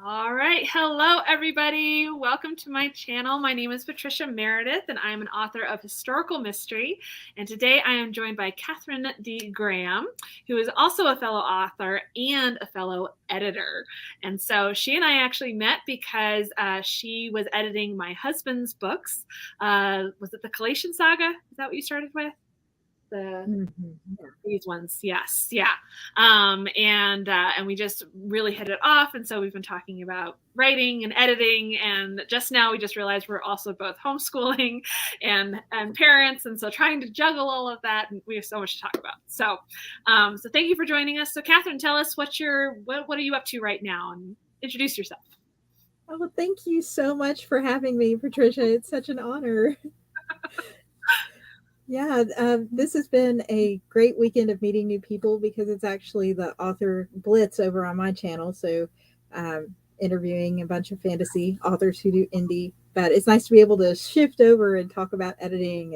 All right. Hello, everybody. Welcome to my channel. My name is Patricia Meredith, and I am an author of historical mystery. And today I am joined by Katherine D. Graham, who is also a fellow author and a fellow editor. And so she and I actually met because she was editing my husband's books. Was it the Collation Saga? Is that what you started with? These ones, yes, yeah, and we just really hit it off, and so we've been talking about writing and editing, and just now we just realized we're also both homeschooling and parents, and so trying to juggle all of that, and we have so much to talk about. So thank you for joining us. So Katherine, tell us what are you up to right now, and introduce yourself. Oh, well, thank you so much for having me, Patricia. It's such an honor. Yeah, this has been a great weekend of meeting new people because it's actually the author blitz over on my channel. So, interviewing a bunch of fantasy authors who do indie. But it's nice to be able to shift over and talk about editing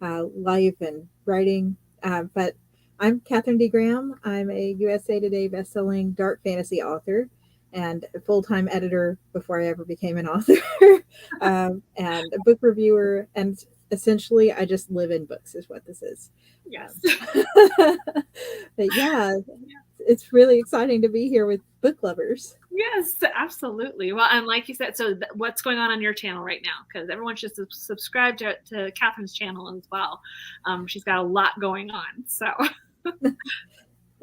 and life and writing. But I'm Katherine D. Graham. I'm a USA Today bestselling dark fantasy author and a full-time editor before I ever became an author, and a book reviewer. And essentially, I just live in books, is what this is. Yes. But yeah, it's really exciting to be here with book lovers. Yes, absolutely. Well, and like you said, so what's going on your channel right now? Because everyone should subscribe to Katherine's channel as well. She's got a lot going on. So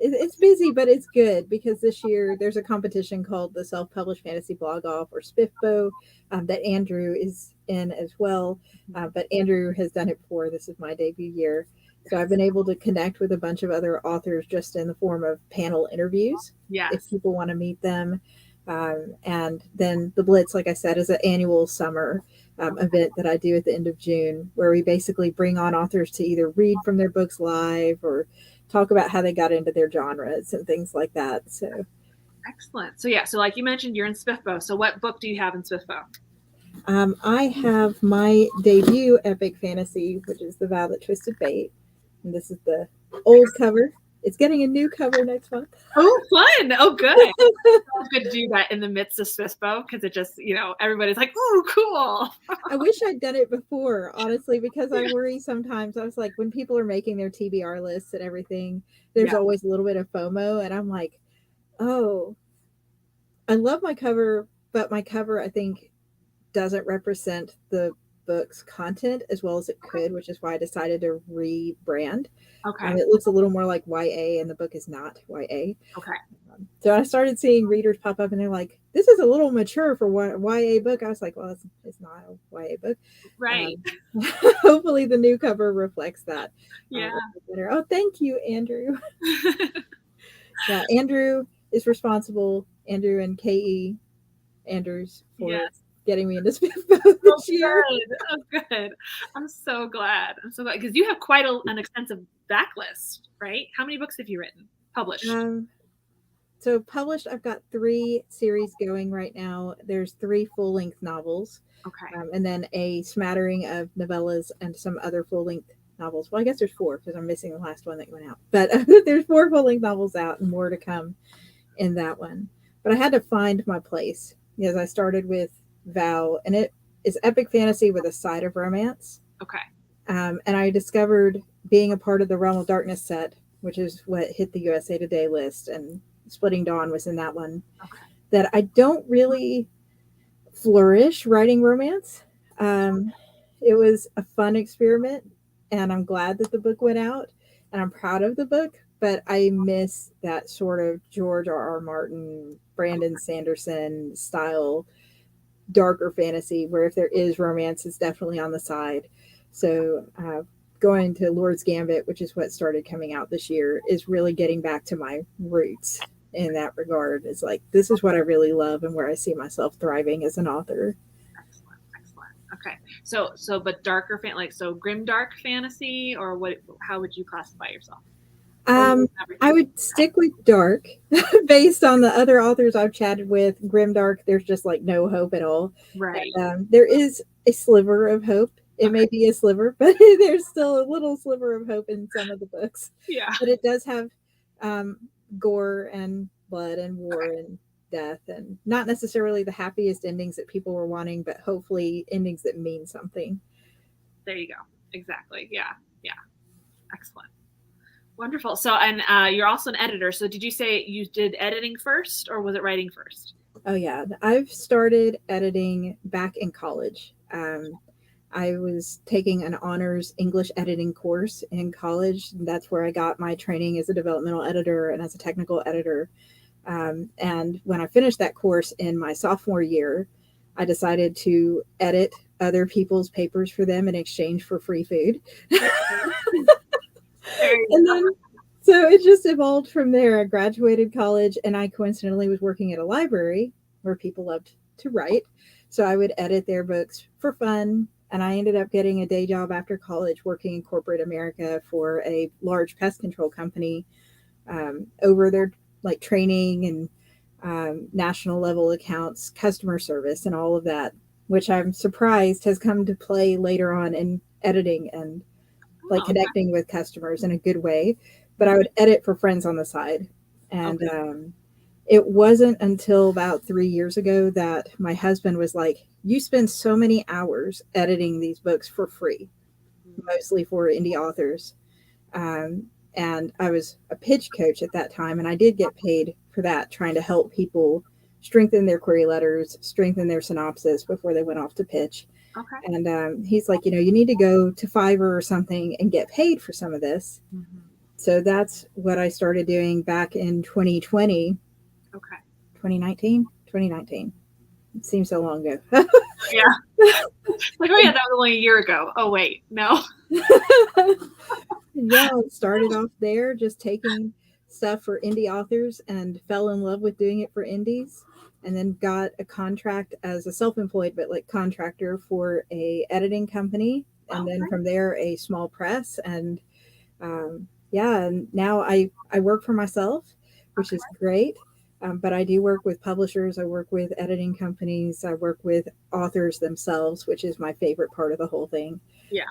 It's busy, but it's good because this year there's a competition called the Self-Published Fantasy Blog Off, or SPIFBO, that Andrew is in as well. But Andrew has done it before. This is my debut year. So I've been able to connect with a bunch of other authors just in the form of panel interviews. yes. If people want to meet them. And then the Blitz, like I said, is an annual summer event that I do at the end of June, where we basically bring on authors to either read from their books live or talk about how they got into their genres and things like that. So excellent. So yeah, so like you mentioned, you're in SPIFBO. So what book do you have in SPIFBO? I have my debut epic fantasy, which is The Vow That Twisted Fate. And this is the old cover. It's getting a new cover next month. Oh, fun. Oh, good. It's good to do that in the midst of SPIFBO because it just, everybody's like, ooh, cool. I wish I'd done it before, honestly, because I worry sometimes. I was like, when people are making their TBR lists and everything, there's always a little bit of FOMO. And I'm like, oh, I love my cover, but my cover, I think, doesn't represent the book's content as well as it could, which is why I decided to rebrand. Okay. It looks a little more like YA, and the book is not YA. Okay. So I started seeing readers pop up, and they're like, "This is a little mature for a YA book." I was like, "Well, it's not a YA book, right?" Hopefully, the new cover reflects that. Yeah. Oh, thank you, Andrew. Yeah, Andrew is responsible. Andrew and Ke Andrews for getting me into SPIFBO this year. Good. Oh, good. I'm so glad. I'm so glad because you have quite an extensive backlist, right? How many books have you written, published? So published, I've got 3 series going right now. There's 3 full-length novels. Okay. And then a smattering of novellas and some other full-length novels. Well, I guess there's 4 because I'm missing the last one that went out. But there's 4 full-length novels out and more to come in that one. But I had to find my place because I started with Vow, and it is epic fantasy with a side of romance. Okay. And I discovered being a part of the Realm of Darkness set, which is what hit the USA Today list, and Splitting Dawn was in that one, that I don't really flourish writing romance. It was a fun experiment, and I'm glad that the book went out, and I'm proud of the book, but I miss that sort of George R.R. Martin, Brandon Sanderson style darker fantasy, where if there is romance, it's definitely on the side. So going to Lord's Gambit, which is what started coming out this year, is really getting back to my roots in that regard. It's like, this is what I really love and where I see myself thriving as an author. Excellent. Okay. So but darker so grimdark fantasy, or what? How would you classify yourself? I would stick with dark based on the other authors I've chatted with. Grimdark, there's just like no hope at all. Right. And, there is a sliver of hope. It may be a sliver, but there's still a little sliver of hope in some of the books. Yeah. But it does have gore and blood and war and death, and not necessarily the happiest endings that people were wanting, but hopefully endings that mean something. There you go. Exactly. Yeah. Yeah. Excellent. Wonderful. So, and you're also an editor. So, did you say you did editing first, or was it writing first? Oh yeah, I've started editing back in college. I was taking an honors English editing course in college. That's where I got my training as a developmental editor and as a technical editor. And when I finished that course in my sophomore year, I decided to edit other people's papers for them in exchange for free food. And then, so it just evolved from there. I graduated college, and I coincidentally was working at a library where people loved to write. So I would edit their books for fun. And I ended up getting a day job after college working in corporate America for a large pest control company, over their like training and national level accounts, customer service, and all of that, which I'm surprised has come to play later on in editing and like connecting with customers in a good way. But I would edit for friends on the side. And it wasn't until about 3 years ago that my husband was like, you spend so many hours editing these books for free, mostly for indie authors. And I was a pitch coach at that time, and I did get paid for that, trying to help people strengthen their query letters, strengthen their synopsis before they went off to pitch. Okay. And he's like, you need to go to Fiverr or something and get paid for some of this. Mm-hmm. So that's what I started doing back in 2020. Okay. 2019. It seems so long ago. Yeah. Like, oh yeah, that was only a year ago. Oh wait, no. Yeah, I started off there just taking stuff for indie authors and fell in love with doing it for indies, and then got a contract as a self-employed, but like contractor for a editing company. And then from there, a small press. And and now I work for myself, which is great. But I do work with publishers. I work with editing companies. I work with authors themselves, which is my favorite part of the whole thing. Yeah.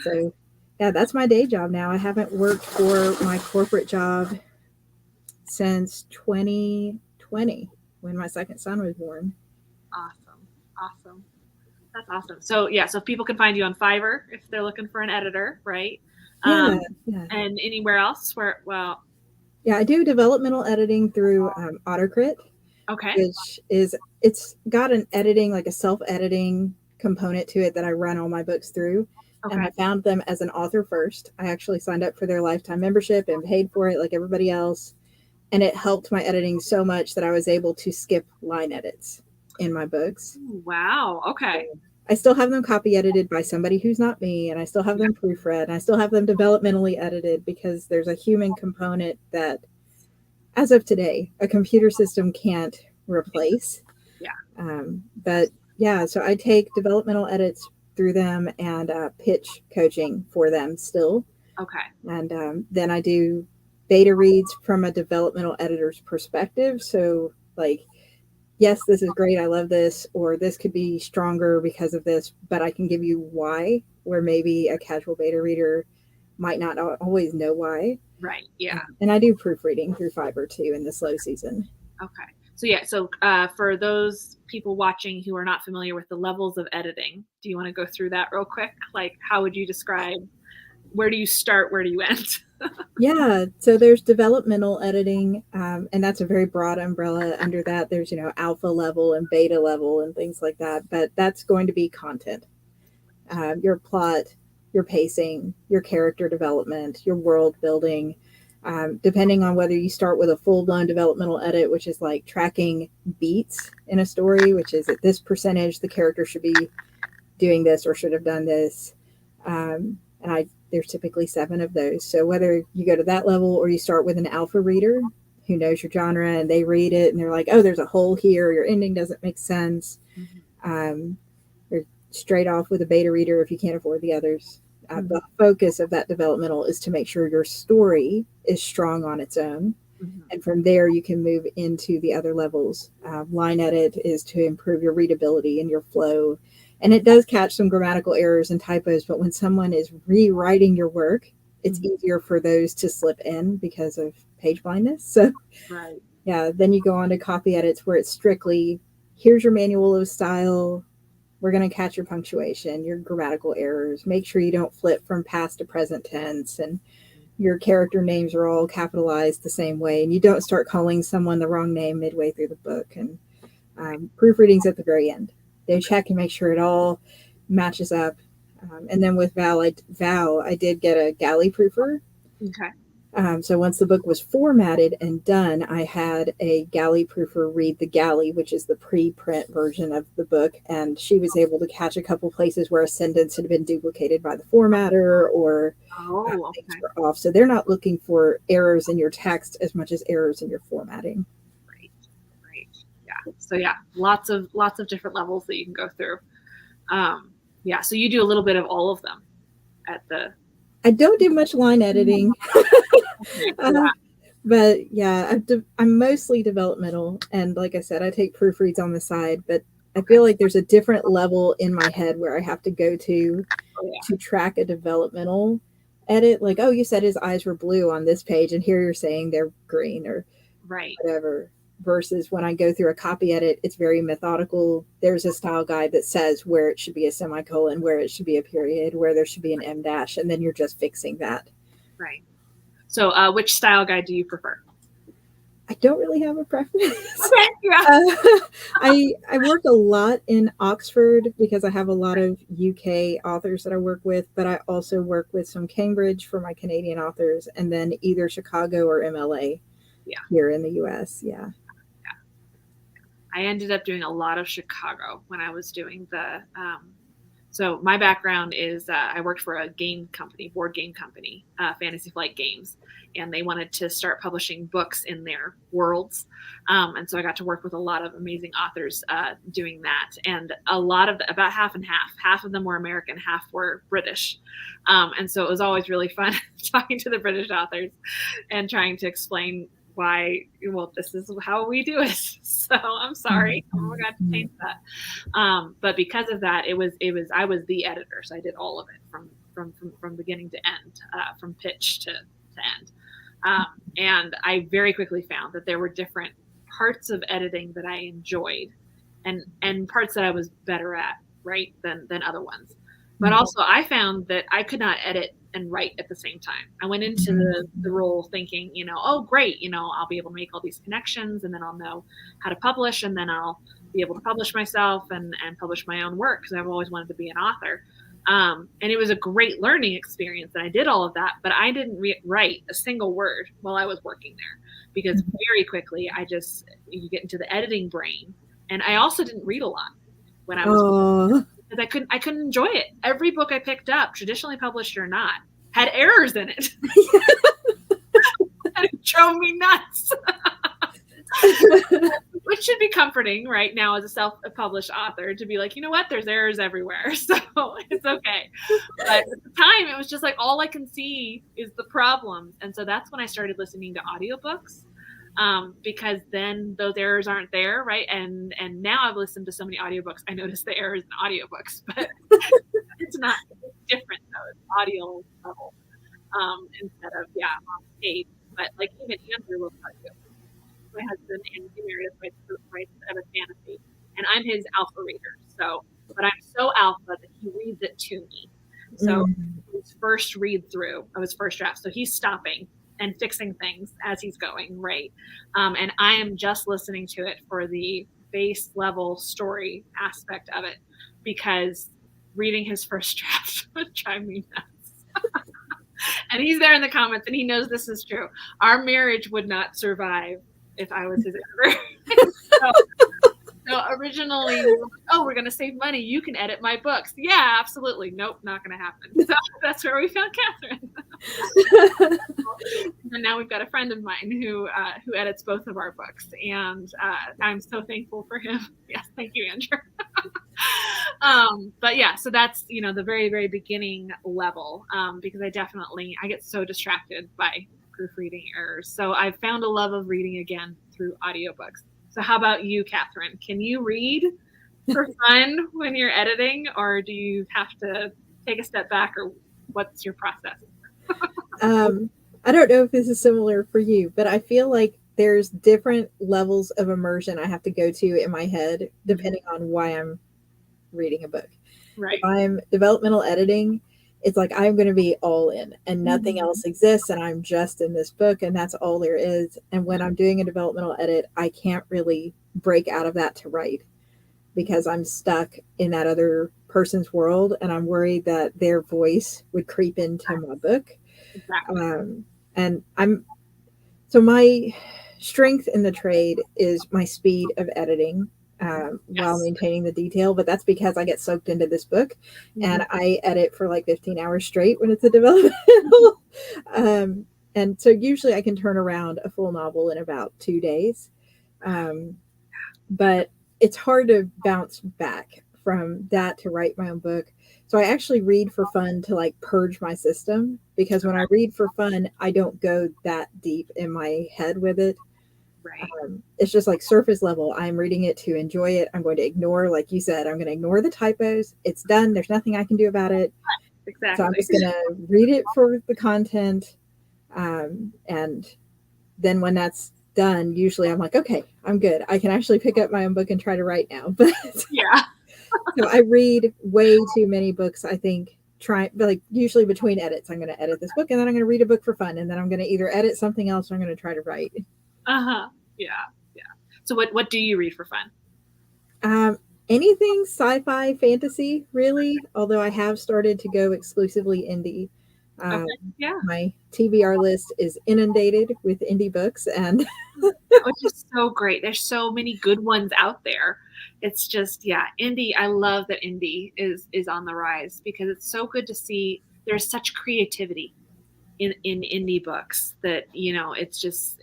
So yeah, that's my day job now. I haven't worked for my corporate job since 2020, when my second son was born. Awesome. That's awesome. So yeah, so people can find you on Fiverr if they're looking for an editor, right? Yeah. And anywhere else yeah, I do developmental editing through Autocrit. Okay. Which is, it's got an editing, like a self-editing component to it that I run all my books through. Okay. And I found them as an author first. I actually signed up for their lifetime membership and paid for it like everybody else. And it helped my editing so much that I was able to skip line edits in my books. Wow. Okay. So I still have them copy edited by somebody who's not me, and I still have them proofread, and I still have them developmentally edited, because there's a human component that, as of today, a computer system can't replace. Yeah. But yeah, so I take developmental edits through them and pitch coaching for them still. Okay. And then I do beta reads from a developmental editor's perspective. So like, yes, this is great, I love this, or this could be stronger because of this, but I can give you why, where maybe a casual beta reader might not always know why. Right. Yeah. And I do proofreading through Fiverr too in the slow season. Okay. So yeah, so for those people watching who are not familiar with the levels of editing, do you want to go through that real quick? Like, how would you describe, where do you start, where do you end? Yeah, so there's developmental editing, and that's a very broad umbrella. Under that, there's, alpha level and beta level and things like that. But that's going to be content, your plot, your pacing, your character development, your world building, depending on whether you start with a full-blown developmental edit, which is like tracking beats in a story, which is at this percentage, the character should be doing this or should have done this. There's typically 7 of those. So whether you go to that level or you start with an alpha reader who knows your genre and they read it and they're like, oh, there's a hole here, your ending doesn't make sense. Mm-hmm. Or straight off with a beta reader if you can't afford the others. The focus of that developmental is to make sure your story is strong on its own. Mm-hmm. And from there, you can move into the other levels. Line edit is to improve your readability and your flow. And it does catch some grammatical errors and typos, but when someone is rewriting your work, it's easier for those to slip in because of page blindness. So, right. Yeah, then you go on to copy edits where it's strictly, here's your manual of style. We're going to catch your punctuation, your grammatical errors. Make sure you don't flip from past to present tense, and your character names are all capitalized the same way. And you don't start calling someone the wrong name midway through the book. And proofreading's at the very end. They check and make sure it all matches up. And then with Val, I did get a galley proofer. Okay. So once the book was formatted and done, I had a galley proofer read the galley, which is the pre-print version of the book, and she was able to catch a couple places where a sentence had been duplicated by the formatter or Oh, things okay. were off. So they're not looking for errors in your text as much as errors in your formatting. Great. Great. Yeah. So yeah, lots of different levels that you can go through. Yeah. So you do a little bit of all of them at the. I don't do much line editing. Okay. uh, Yeah. but yeah, I'm mostly developmental. And like I said, I take proofreads on the side, but I Okay. feel like there's a different level in my head where I have to go Oh, yeah. to track a developmental edit. Like, oh, you said his eyes were blue on this page, and here you're saying they're green or Right. whatever. Versus when I go through a copy edit, it's very methodical. There's a style guide that says where it should be a semicolon, where it should be a period, where there should be an em dash, and then you're just fixing that. Right. So, which style guide do you prefer? I don't really have a preference. Okay. Yeah. I work a lot in Oxford because I have a lot of UK authors that I work with, but I also work with some Cambridge for my Canadian authors, and then either Chicago or MLA Yeah. here in the US. Yeah. I ended up doing a lot of Chicago when I was doing the. So my background is I worked for a game company, board game company, Fantasy Flight Games, and they wanted to start publishing books in their worlds. And so I got to work with a lot of amazing authors doing that. And a lot of about half and half. Half of them were American, half were British. And so it was always really fun talking to the British authors and trying to explain why, well, this is how we do it. So I'm sorry. Oh my God, to change that. But because of that, I was the editor. So I did all of it from beginning to end, from pitch to end. And I very quickly found that there were different parts of editing that I enjoyed and parts that I was better at, right, than other ones. But also I found that I could not edit and write at the same time. I went into the role thinking, oh, great, I'll be able to make all these connections and then I'll know how to publish and then I'll be able to publish myself and publish my own work because I've always wanted to be an author. And it was a great learning experience and I did all of that, but I didn't write a single word while I was working there because very quickly you get into the editing brain. And I also didn't read a lot when I was because I couldn't enjoy it. Every book I picked up, traditionally published or not, had errors in it. And it drove me nuts. Which should be comforting right now as a self-published author to be like, you know what, there's errors everywhere, so it's okay. But at the time, it was just like all I can see is the problems, and so that's when I started listening to audiobooks. Because then those errors aren't there, right? And now I've listened to so many audiobooks, I notice the errors in audiobooks, but it's different though. It's audio level instead of on tape. But like even Andrew will tell you, my husband and Meredith writes of a fantasy, and I'm his alpha reader. So, but I'm so alpha that he reads it to me. So his first read through of his first draft, so he's stopping and fixing things as he's going, right? And I am just listening to it for the base level story aspect of it because reading his first draft would drive me nuts. And he's there in the comments and he knows this is true. Our marriage would not survive if I was his editor. So originally, we're going to save money. You can edit my books. Yeah, absolutely. Nope, not going to happen. So that's where we found Katherine. And now we've got a friend of mine who edits both of our books, and I'm so thankful for him. Yes, thank you, Andrew. But yeah, so that's the very, very beginning level because I get so distracted by proofreading errors. So I've found a love of reading again through audiobooks. So how about you, Katherine? Can you read for fun when you're editing, or do you have to take a step back, or what's your process? I don't know if this is similar for you, but I feel like there's different levels of immersion I have to go to in my head depending on why I'm reading a book. Right. If I'm developmental editing, it's like I'm going to be all in and nothing else exists, and I'm just in this book, and that's all there is. And when I'm doing a developmental edit, I can't really break out of that to write because I'm stuck in that other person's world, and I'm worried that their voice would creep into my book. Exactly. And so my strength in the trade is my speed of editing while maintaining the detail, but that's because I get soaked into this book and I edit for like 15 hours straight when it's a developmental. And so usually I can turn around a full novel in about 2 days. But it's hard to bounce back from that to write my own book. So I actually read for fun to like purge my system, because when I read for fun, I don't go that deep in my head with it. Right. It's just like surface level. I'm reading it to enjoy it. I'm going to ignore, like you said, I'm going to ignore the typos. It's done. There's nothing I can do about it. Exactly. So I'm just going to read it for the content. And then when that's done, usually I'm like, okay, I'm good. I can actually pick up my own book and try to write now. But yeah. So I read way too many books, I think, like usually between edits. I'm going to edit this book and then I'm going to read a book for fun. And then I'm going to either edit something else or I'm going to try to write. Yeah. Yeah. So what do you read for fun? Anything sci-fi, fantasy, really. Although I have started to go exclusively indie. Okay. Yeah. My TBR list is inundated with indie books, and which is so great. There's so many good ones out there. It's just, yeah, indie. I love that indie is on the rise because it's so good to see. There's such creativity in indie books that, you know, it's just,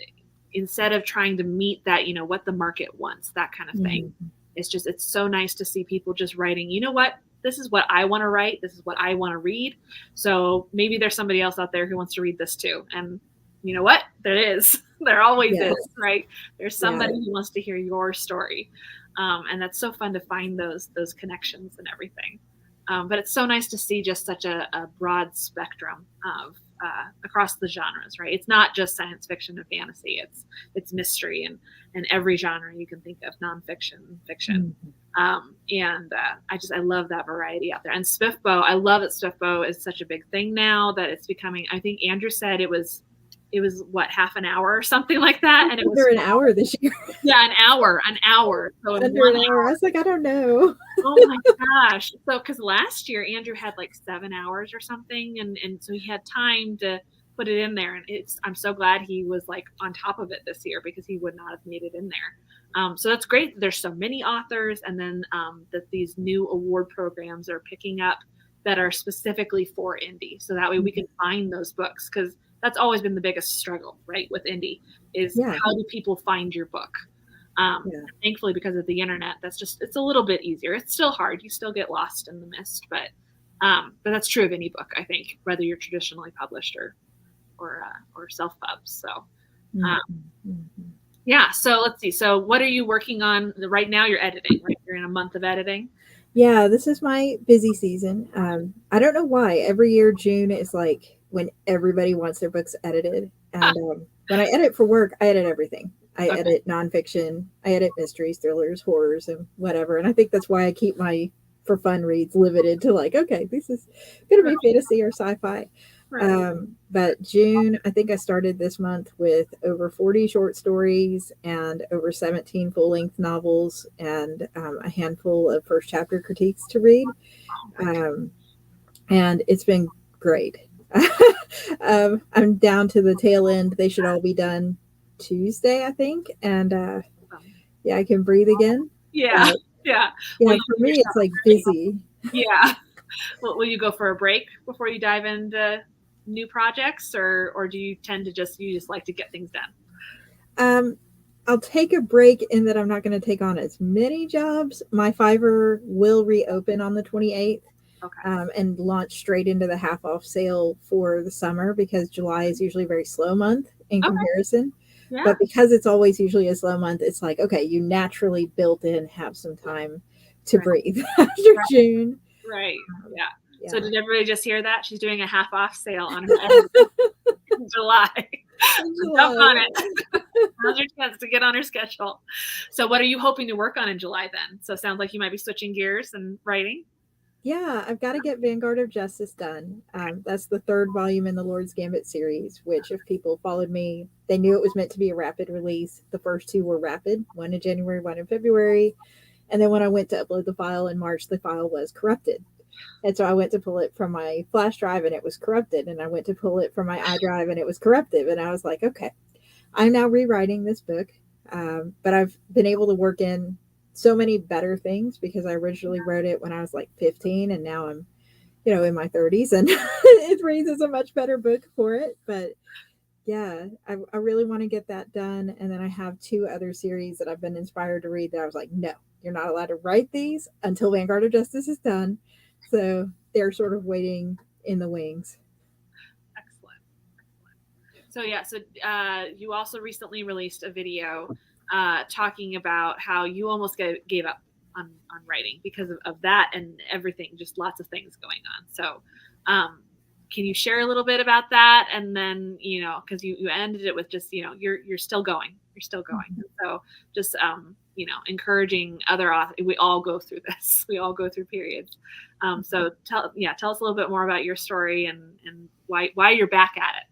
instead of trying to meet that, you know, what the market wants, that kind of thing. It's just, it's so nice to see people just writing, you know what, this is what I want to write. This is what I want to read. So maybe there's somebody else out there who wants to read this too. And you know what? There is. There always is, right? There's somebody who wants to hear your story. And that's so fun to find those connections and everything. But it's so nice to see just such a broad spectrum of across the genres, right? It's not just science fiction and fantasy. It's mystery and every genre you can think of, nonfiction, fiction. I love that variety out there. And Swiftbow, I love that Swiftbow is such a big thing now that it's becoming, I think Andrew said it was what, half an hour or something like that. And it was an hour this year. Yeah, an hour. So under an hour. I was like, I don't know. Oh my gosh. So, because last year Andrew had like 7 hours or something. And so he had time to put it in there. And I'm so glad he was like on top of it this year because he would not have made it in there. So that's great. There's so many authors, and then that these new award programs are picking up that are specifically for indie. So that way we can find those books, because that's always been the biggest struggle, right, with indie is how do people find your book? Thankfully, because of the internet, it's a little bit easier. It's still hard. You still get lost in the mist, but that's true of any book, I think, whether you're traditionally published or self-pub. So, yeah. So let's see. So what are you working on right now? You're editing, right? You're in a month of editing. Yeah, this is my busy season. I don't know why. Every year, June is like when everybody wants their books edited. And when I edit for work, I edit everything. I edit nonfiction. I edit mysteries, thrillers, horrors, and whatever. And I think that's why I keep my for fun reads limited to like, okay, this is going to be fantasy or sci-fi. But June, I think I started this month with over 40 short stories and over 17 full-length novels and a handful of first chapter critiques to read. And it's been great. I'm down to the tail end. They should all be done Tuesday, I think. And I can breathe again. Yeah. Well, for me, it's like busy. Yeah. Well, will you go for a break before you dive into new projects, or do you tend to just like to get things done? I'll take a break in that I'm not going to take on as many jobs. My Fiverr will reopen on the 28th. And launch straight into the half off sale for the summer, because July is usually a very slow month in comparison. But because it's always usually a slow month, it's like, okay, you naturally built in have some time to breathe after June. Right. Yeah. So did everybody just hear that? She's doing a half off sale on her edit in July. Jump on July. it. Now's your chance to get on her schedule. So what are you hoping to work on in July then? So it sounds like you might be switching gears and writing. Yeah, I've got to get Vanguard of Justice done. That's the third volume in the Lord's Gambit series, which, if people followed me, they knew it was meant to be a rapid release. The first two were rapid, one in January, one in February. And then when I went to upload the file in March, the file was corrupted. And so I went to pull it from my flash drive and it was corrupted. And I went to pull it from my iDrive and it was corrupted. And I was like, okay, I'm now rewriting this book. But I've been able to work in so many better things because I originally wrote it when I was like 15 and now I'm, in my 30s and it reads as a much better book for it. But yeah, I really want to get that done. And then I have two other series that I've been inspired to read that I was like, no, you're not allowed to write these until Vanguard of Justice is done. So they're sort of waiting in the wings. Excellent. So yeah, so you also recently released a video talking about how you almost gave up on writing because of that and everything, just lots of things going on. So can you share a little bit about that? And then, because you ended it with just, you're still going. You're still going. So just, encouraging other authors. We all go through this. We all go through periods. So tell us a little bit more about your story and why you're back at it.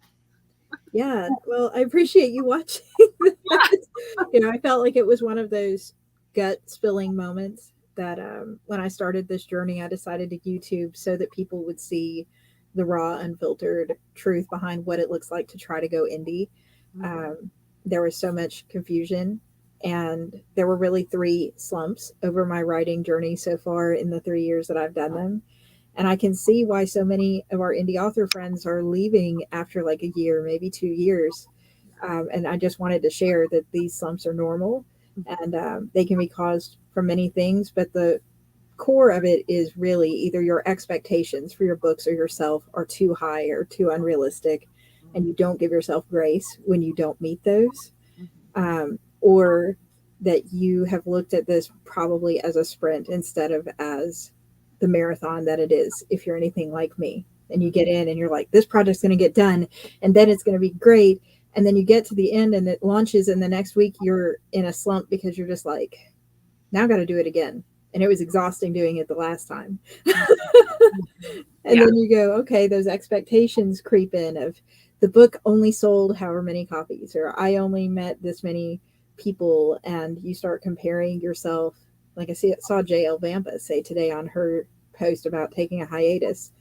Yeah, well, I appreciate you watching that. I felt like it was one of those gut spilling moments that when I started this journey, I decided to YouTube so that people would see the raw, unfiltered truth behind what it looks like to try to go indie. There was so much confusion, and there were really 3 slumps over my writing journey so far in the 3 years that I've done them. And I can see why so many of our indie author friends are leaving after like a year, maybe 2 years. And I just wanted to share that these slumps are normal and they can be caused from many things. But the core of it is really either your expectations for your books or yourself are too high or too unrealistic, and you don't give yourself grace when you don't meet those. Or that you have looked at this probably as a sprint instead of as the marathon that it is if you're anything like me. And you get in and you're like, this project's going to get done and then it's going to be great. And then you get to the end and it launches and the next week you're in a slump because you're just like, now I got to do it again. And it was exhausting doing it the last time. And then you go, okay, those expectations creep in of the book only sold however many copies, or I only met this many people. And you start comparing yourself. Like I saw J.L. Vampa say today on her post about taking a hiatus.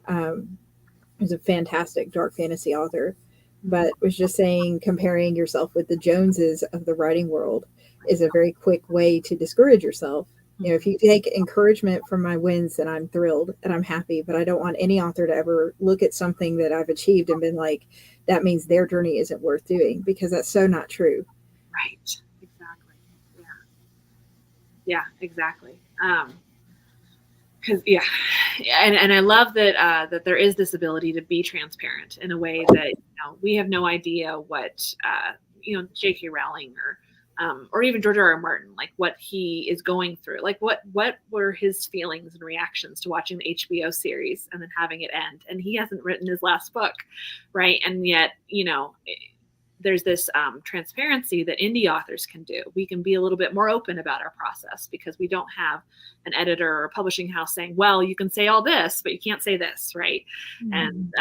Who's a fantastic dark fantasy author, but was just saying comparing yourself with the Joneses of the writing world is a very quick way to discourage yourself. If you take encouragement from my wins, then I'm thrilled and I'm happy, but I don't want any author to ever look at something that I've achieved and been like, that means their journey isn't worth doing, because that's so not true. Right. Exactly. Yeah, exactly. Because and I love that that there is this ability to be transparent in a way that we have no idea what J.K. Rowling or even George R.R. Martin, like what he is going through, like what were his feelings and reactions to watching the HBO series and then having it end, and he hasn't written his last book, right? And yet there's this transparency that indie authors can do. We can be a little bit more open about our process because we don't have an editor or a publishing house saying, well, you can say all this, but you can't say this, right? And,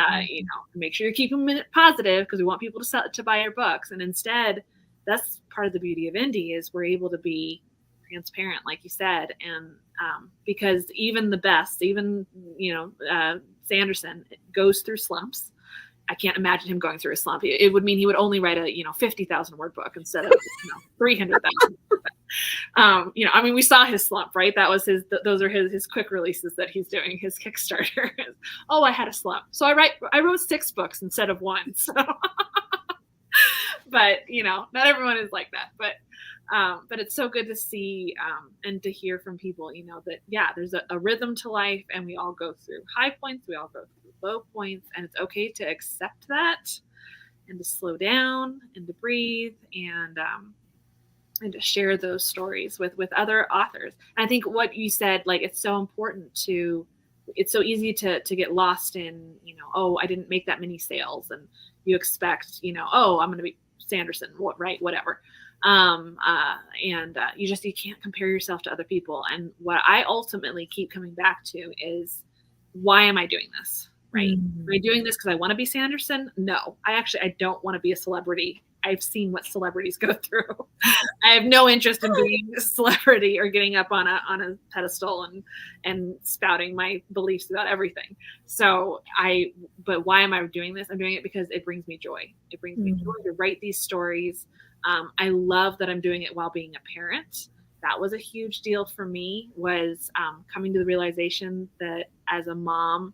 make sure you're keeping it positive because we want people to buy your books. And instead, that's part of the beauty of indie is we're able to be transparent, like you said. And because even the best, even, Sanderson goes through slumps. I can't imagine him going through a slump. It would mean he would only write a 50,000 word book instead of 300,000. We saw his slump, right? That was those are his quick releases that he's doing, his Kickstarter. Oh, I had a slump, so I wrote 6 books instead of 1. So, but not everyone is like that. But it's so good to see and to hear from people, that there's a rhythm to life, and we all go through high points, we all go through low points, and it's okay to accept that and to slow down and to breathe and to share those stories with other authors. And I think what you said, like, it's so important to it's so easy to get lost in, oh, I didn't make that many sales, and you expect, oh, I'm going to be Sanderson, right? Whatever. You can't compare yourself to other people. And what I ultimately keep coming back to is, why am I doing this? Right? Am I doing this because I want to be Sanderson? No, I don't want to be a celebrity. I've seen what celebrities go through. I have no interest in being a celebrity or getting up on a pedestal and spouting my beliefs about everything. But why am I doing this? I'm doing it because it brings me joy. It brings me joy to write these stories. I love that I'm doing it while being a parent. That was a huge deal for me, was coming to the realization that as a mom,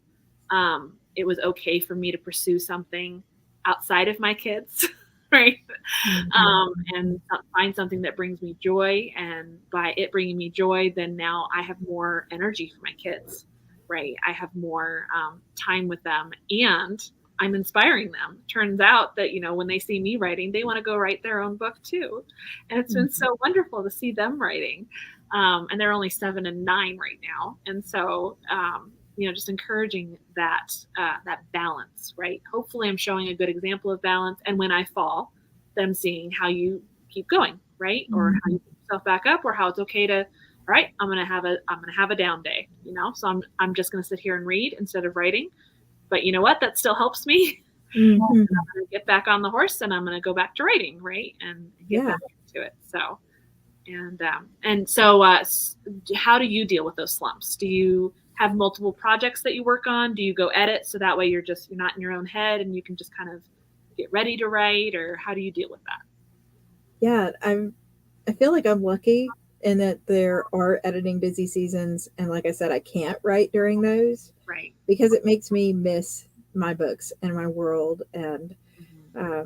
it was okay for me to pursue something outside of my kids. Right. And find something that brings me joy. And by it bringing me joy, then now I have more energy for my kids. Right. I have more time with them, and I'm inspiring them. Turns out that, when they see me writing, they want to go write their own book too. And it's been so wonderful to see them writing. And they're only 7 and 9 right now. And so, just encouraging that balance, right? Hopefully I'm showing a good example of balance. And when I fall, them seeing how you keep going, right? Or how you pick yourself back up, or how it's okay to, all right, I'm going to have a down day, so I'm just going to sit here and read instead of writing. But you know what? That still helps me. I'm going to get back on the horse, and I'm going to go back to writing, right? And get back into it. So, how do you deal with those slumps? Do you have multiple projects that you work on? Do you go edit so that way you're not in your own head and you can just kind of get ready to write? Or how do you deal with that? Yeah, I feel like I'm lucky in that there are editing busy seasons, and like I said, I can't write during those, right? Because it makes me miss my books and my world. And I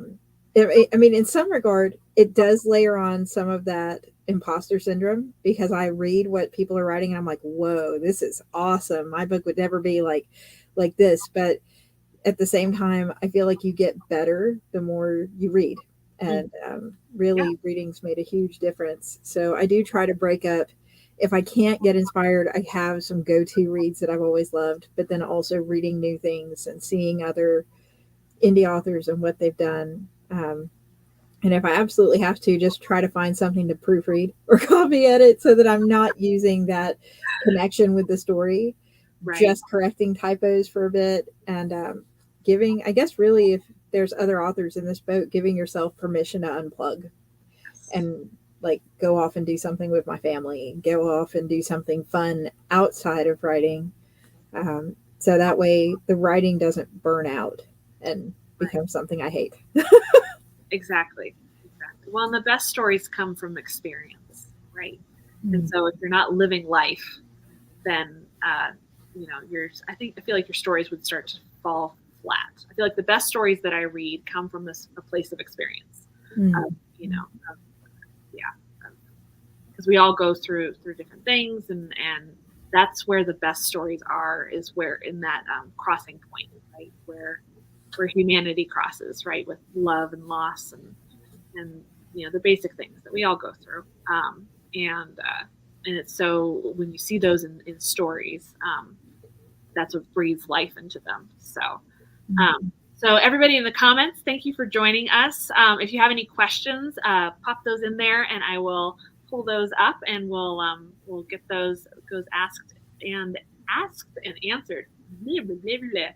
mean, in some regard, it does layer on some of that imposter syndrome, because I read what people are writing and I'm like, whoa, this is awesome. My book would never be like this. But at the same time, I feel like you get better the more you read. And really, reading's made a huge difference. So I do try to break up. If I can't get inspired, I have some go-to reads that I've always loved, but then also reading new things and seeing other indie authors and what they've done. And if I absolutely have to, just try to find something to proofread or copy edit so that I'm not using that connection with the story, just correcting typos for a bit, and giving, I guess, really, if there's other authors in this boat, giving yourself permission to unplug and like go off and do something with my family, go off and do something fun outside of writing. So that way the writing doesn't burn out and become something I hate. Exactly. Well, and the best stories come from experience, right? And so if you're not living life, then, I feel like your stories would start to fall flat. I feel like the best stories that I read come from a place of experience, because we all go through different things, and that's where the best stories is where in that crossing point, right? Where humanity crosses, right? With love and loss and the basic things that we all go through. And it's so when you see those in stories, that's what breathes life into them. So everybody in the comments, thank you for joining us. If you have any questions, pop those in there, and I will pull those up, and we'll get those asked and answered. Blah, blah, blah, blah.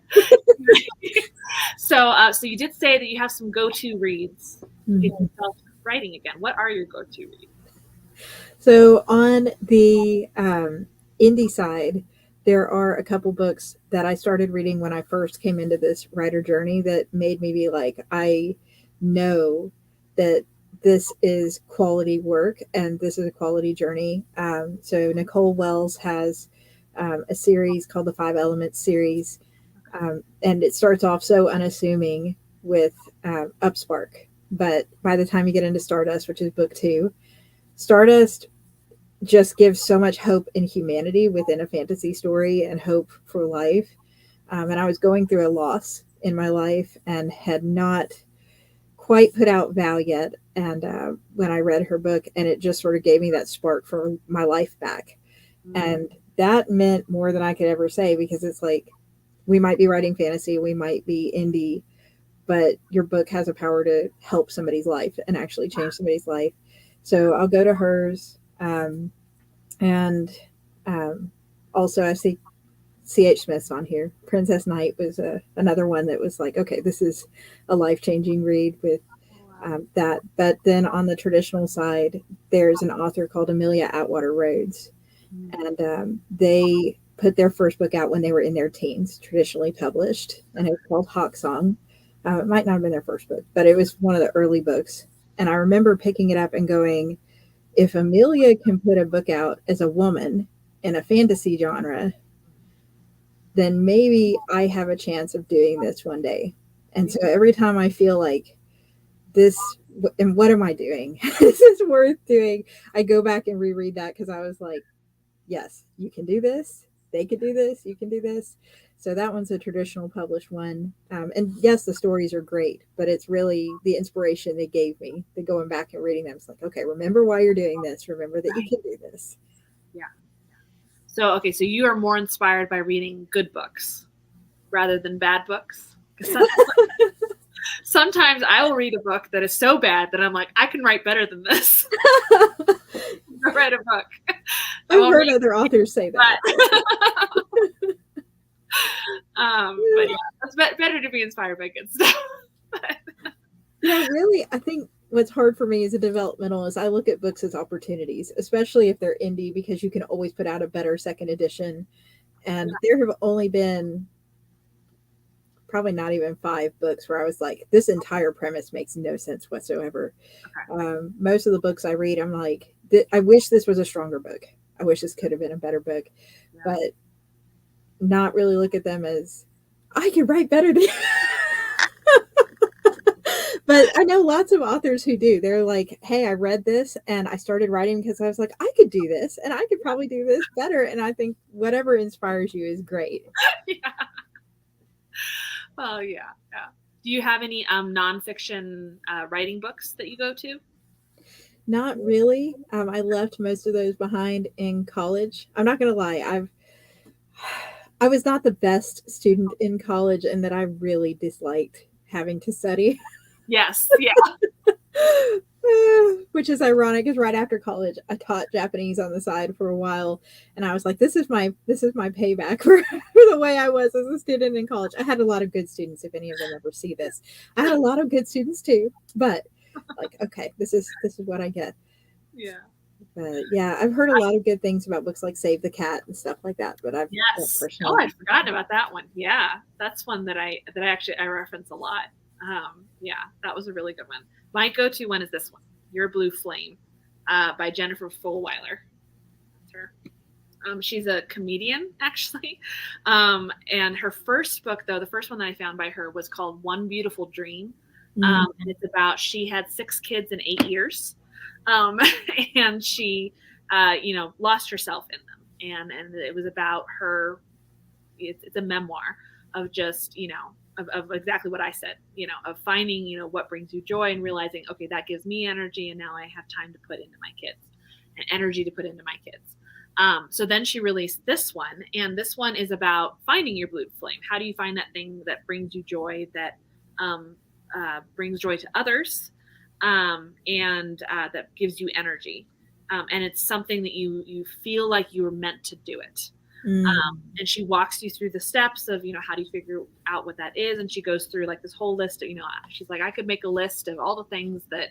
So you did say that you have some go-to reads to get yourself writing again. What are your go-to reads? So on the indie side, there are a couple books that I started reading when I first came into this writer journey that made me be like, I know that this is quality work and this is a quality journey. So Nicole Wells has a series called the 5 Elements series. And it starts off so unassuming with Upspark. But by the time you get into Stardust, which is book 2, Stardust just gives so much hope in humanity within a fantasy story and hope for life. And I was going through a loss in my life and had not quite put out Val yet. And when I read her book, and it just sort of gave me that spark for my life back. And that meant more than I could ever say, because it's like, we might be writing fantasy, we might be indie, but your book has a power to help somebody's life and actually change somebody's life. So I'll go to hers. And also, I see C.H. Smith's on here. Princess Knight was another one that was like, okay, this is a life changing read with that. But then on the traditional side, there's an author called Amelia Atwater Rhodes, and they put their first book out when they were in their teens, traditionally published, and it was called Hawk Song. It might not have been their first book, but it was one of the early books. And I remember picking it up and going, if Amelia can put a book out as a woman in a fantasy genre, then maybe I have a chance of doing this one day. And so every time I feel like this, and what am I doing? This is worth doing, I go back and reread that, because I was like, yes, you can do this. They could do this. You can do this. So that one's a traditional published one. And yes, the stories are great, but it's really the inspiration they gave me. The going back and reading them. It's like, okay, remember why you're doing this. Remember that you can do this. Yeah. So, okay, so you are more inspired by reading good books rather than bad books? Sometimes I will read a book that is so bad that I'm like, I can write better than this. Write a book. I've heard other authors say that. But yeah, it's better to be inspired by good stuff. Really, I think what's hard for me as a developmentalist, I look at books as opportunities, especially if they're indie, because you can always put out a better second edition. And there have only been probably not even 5 books where I was like, this entire premise makes no sense whatsoever. Okay. Most of the books I read, I'm like, I wish this was a stronger book. I wish this could have been a better book, but not really look at them as, I can write better than But I know lots of authors who do. They're like, hey, I read this and I started writing because I was like, I could do this and I could probably do this better. And I think whatever inspires you is great. Yeah. Well, yeah. Do you have any nonfiction writing books that you go to? Not really. I left most of those behind in college. I'm not going to lie. I was not the best student in college, and that I really disliked having to study. Yes. Yeah. Which is ironic, because right after college, I taught Japanese on the side for a while, and I was like, "This is my payback for the way I was as a student in college." I had a lot of good students. If any of them ever see this, I had a lot of good students too. But like, okay, this is what I get. Yeah. But yeah, I've heard a lot of good things about books like Save the Cat and stuff like that. But I've personally, I'd forgotten about that one. Yeah, that's one that I reference a lot. Yeah, that was a really good one. My go-to one is this one, Your Blue Flame, by Jennifer Fulwiler. That's her. She's a comedian, actually. And her first book, though, the first one that I found by her was called One Beautiful Dream. And it's about, she had 6 kids in 8 years. And she, lost herself in them. And it was about her, it's a memoir of just, of exactly what I said, of finding, what brings you joy and realizing, okay, that gives me energy. And now I have time to put into my kids and energy to put into my kids. So then she released this one, and this one is about finding your blue flame. How do you find that thing that brings you joy, that brings joy to others, and that gives you energy? And it's something that you feel like you were meant to do it. And she walks you through the steps of, how do you figure out what that is? And she goes through like this whole list of, she's like, I could make a list of all the things that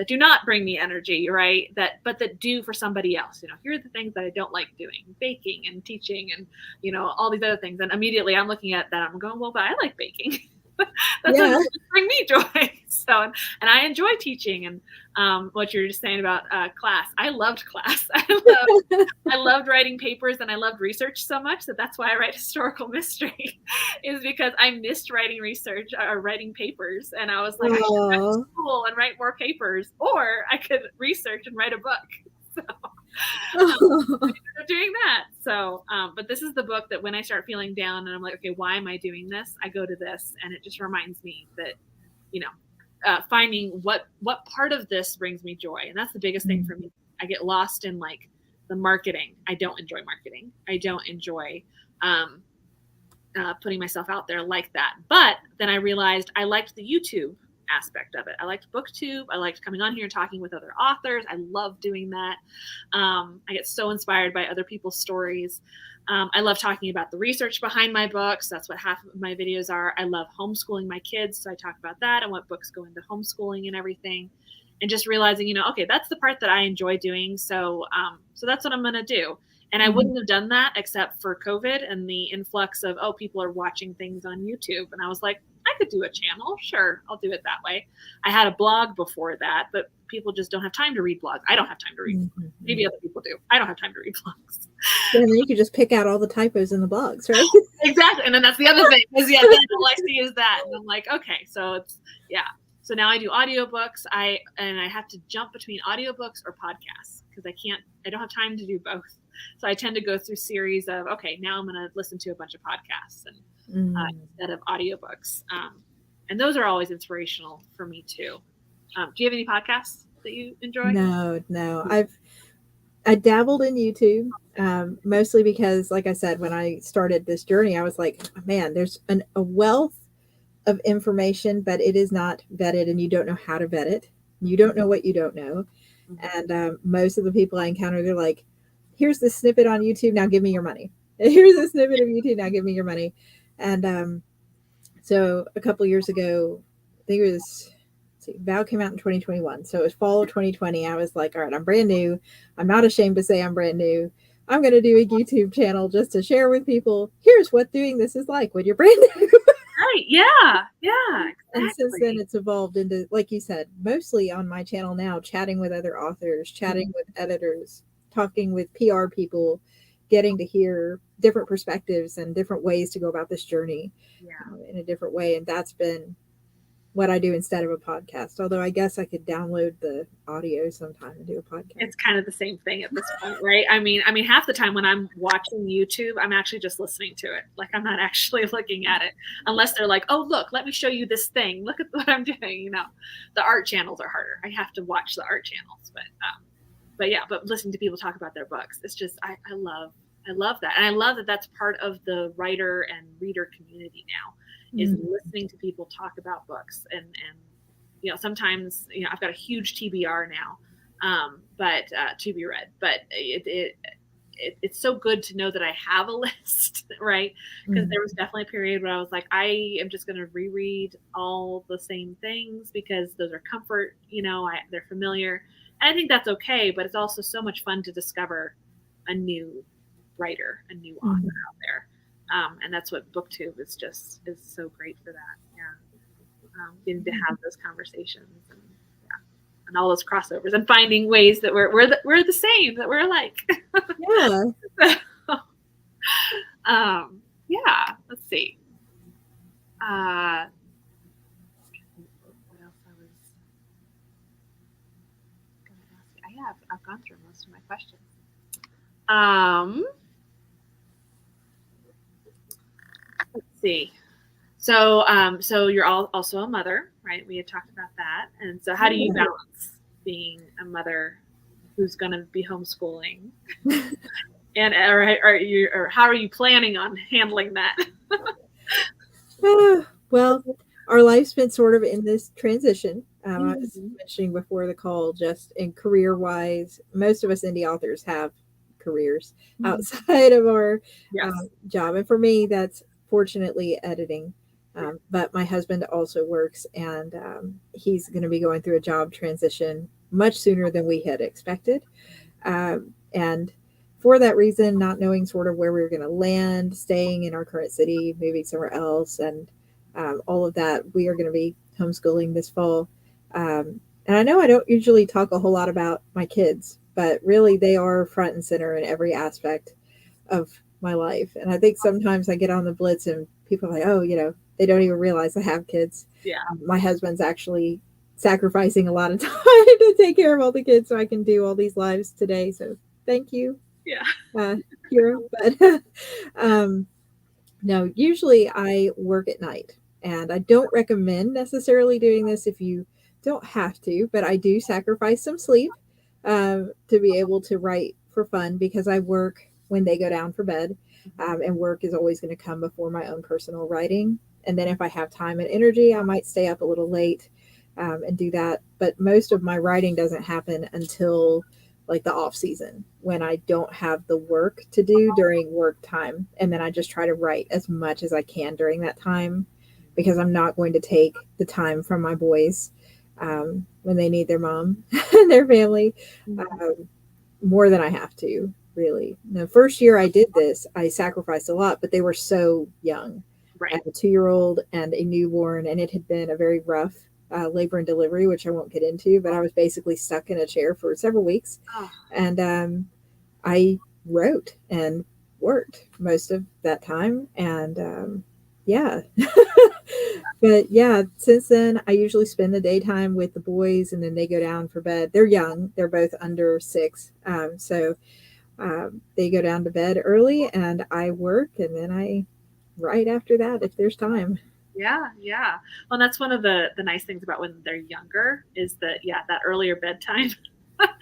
do not bring me energy, right? But that do for somebody else. Here are the things that I don't like doing: baking and teaching and, all these other things. And immediately I'm looking at that, I'm going, well, but I like baking. That's what bring me joy. So, and I enjoy teaching. And what you're just saying about class, I loved class. I loved writing papers, and I loved research so much that's why I write historical mystery, is because I missed writing research or writing papers. And I was like, I should go to school and write more papers, or I could research and write a book. So doing that. So, but this is the book that when I start feeling down and I'm like, okay, why am I doing this? I go to this, and it just reminds me that, finding what part of this brings me joy. And that's the biggest thing for me. I get lost in like the marketing. I don't enjoy marketing. I don't enjoy putting myself out there like that. But then I realized I liked the YouTube aspect of it. I liked BookTube. I liked coming on here and talking with other authors. I love doing that. I get so inspired by other people's stories. I love talking about the research behind my books. That's what half of my videos are. I love homeschooling my kids. So I talk about that and what books go into homeschooling and everything. And just realizing, okay, that's the part that I enjoy doing. So that's what I'm going to do. And I wouldn't have done that except for COVID and the influx of, people are watching things on YouTube. And I was like, I could do a channel. Sure, I'll do it that way. I had a blog before that, but people just don't have time to read blogs. I don't have time to read blogs. Maybe other people do. I don't have time to read blogs. And then you could just pick out all the typos in the blogs, right? Exactly. And then that's the other thing. Then all I see is that. And I'm like, okay, so it's, yeah. So now I do audiobooks. I have to jump between audiobooks or podcasts because I don't have time to do both. So I tend to go through series of, okay, now I'm going to listen to a bunch of podcasts and instead of audiobooks. And those are always inspirational for me too. Do you have any podcasts that you enjoy? No. I dabbled in YouTube, mostly because, like I said, when I started this journey, I was like, man, there's a wealth of information, but it is not vetted and you don't know how to vet it. You don't know what you don't know. And most of the people I encounter, they're like, here's this snippet on YouTube, now give me your money. Here's a snippet of YouTube, now give me your money. And so a couple of years ago, I think it was, Val came out in 2021. So it was fall of 2020. I was like, all right, I'm brand new. I'm not ashamed to say I'm brand new. I'm going to do a YouTube channel just to share with people. Here's what doing this is like when you're brand new. Right. Yeah. Exactly. And since then it's evolved into, like you said, mostly on my channel now, chatting with other authors, chatting with editors, talking with PR people, getting to hear different perspectives and different ways to go about this journey in a different way. And that's been what I do instead of a podcast. Although I guess I could download the audio sometime and do a podcast. It's kind of the same thing at this point, right? I mean, half the time when I'm watching YouTube, I'm actually just listening to it. Like I'm not actually looking at it unless they're like, oh, look, let me show you this thing. Look at what I'm doing. The art channels are harder. I have to watch the art channels, but listening to people talk about their books, it's just, I love that. And I love that that's part of the writer and reader community now. Is listening to people talk about books and sometimes I've got a huge TBR now, but to be read, but it's so good to know that I have a list, right? Because there was definitely a period where I was like, I am just going to reread all the same things because those are comfort, they're familiar, and I think that's okay. But it's also so much fun to discover a new writer, a new author out there. And that's what BookTube is so great for that. Yeah. Getting to have those conversations and all those crossovers and finding ways that we're the same, that we're alike. Yeah. Yeah. Let's see. What else I was going to ask you? I've gone through most of my questions. Let's see. So you're also a mother, right? We had talked about that. And so how do you balance being a mother who's going to be homeschooling? And or how are you planning on handling that? Well, our life's been sort of in this transition. I was mentioning before the call, just in career-wise, most of us indie authors have careers outside of our job. And for me, that's fortunately editing. But my husband also works, and he's going to be going through a job transition much sooner than we had expected. And for that reason, not knowing sort of where we were going to land, staying in our current city, moving somewhere else, and all of that, we are going to be homeschooling this fall. And I know I don't usually talk a whole lot about my kids, but really they are front and center in every aspect of my life. And I think sometimes I get on the blitz and people are like, oh, they don't even realize I have kids. Yeah. My husband's actually sacrificing a lot of time to take care of all the kids so I can do all these lives today. So thank you. Yeah. Hero. But no, usually I work at night, and I don't recommend necessarily doing this if you don't have to, but I do sacrifice some sleep to be able to write for fun because I work when they go down for bed, and work is always going to come before my own personal writing. And then if I have time and energy, I might stay up a little late and do that. But most of my writing doesn't happen until like the off season when I don't have the work to do during work time. And then I just try to write as much as I can during that time because I'm not going to take the time from my boys when they need their mom and their family more than I have to, really. The first year I did this, I sacrificed a lot, but they were so young. I Right. have a 2-year-old and a newborn, and it had been a very rough labor and delivery, which I won't get into, but I was basically stuck in a chair for several weeks. Oh, And I wrote and worked most of that time. And yeah. But yeah, since then, I usually spend the daytime with the boys and then they go down for bed. They're young, they're both under 6. So they go down to bed early and I work and then I write after that if there's time. yeah, yeah. Well, that's one of the nice things about when they're younger is that yeah, that earlier bedtime.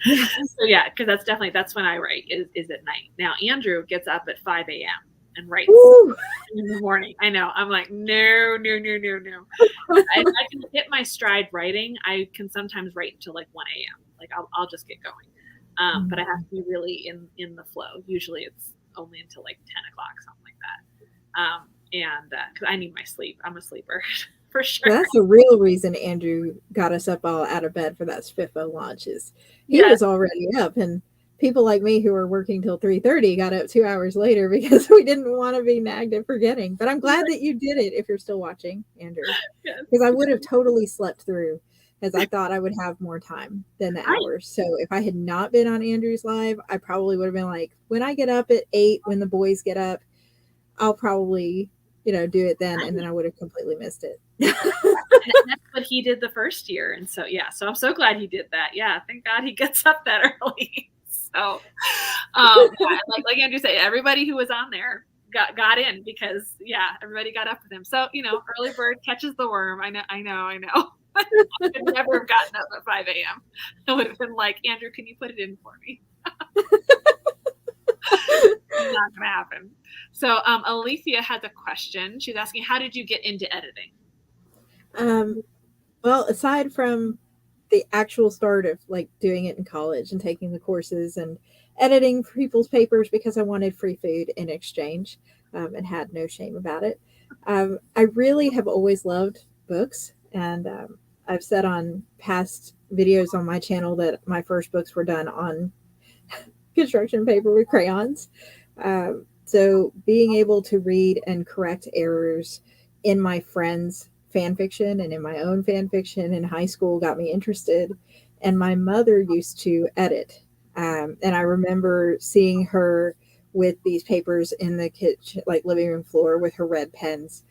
Yes. So yeah, because that's when I write is at night. Now Andrew gets up at 5 a.m. and writes Woo! in the morning. I know. I'm like, no, no, no, no, no. I can hit my stride writing. I can sometimes write until like 1 a.m. Like I'll just get going. But I have to be really in the flow. Usually it's only until like 10 o'clock, something like that. And because I need my sleep. I'm a sleeper for sure. That's the real reason Andrew got us up all out of bed for that Spiffo launch is he Yes. was already up and people like me who were working till 3:30 got up 2 hours later because we didn't want to be nagged at forgetting. But I'm glad that you did it if you're still watching, Andrew, Yes. because I would have totally slept through as I thought I would have more time than the Right. hours. So if I had not been on Andrew's live, I probably would have been like, when I get up at 8, when the boys get up, I'll probably, do it then. And then I would have completely missed it. And that's what he did the first year. And so, yeah, so I'm so glad he did that. Yeah, thank God he gets up that early. So, yeah, like Andrew said, everybody who was on there got in because, yeah, everybody got up with him. So, early bird catches the worm. I know. I could never have gotten up at 5 a.m. I would have been like, Andrew, can you put it in for me? Not going to happen. So, Alethea has a question. She's asking, how did you get into editing? Well, aside from the actual start of like doing it in college and taking the courses and editing for people's papers because I wanted free food in exchange and had no shame about it, I really have always loved books. And I've said on past videos on my channel that my first books were done on construction paper with crayons. So being able to read and correct errors in my friends' fan fiction and in my own fan fiction in high school got me interested. And my mother used to edit. And I remember seeing her with these papers in the kitchen, like living room floor with her red pens.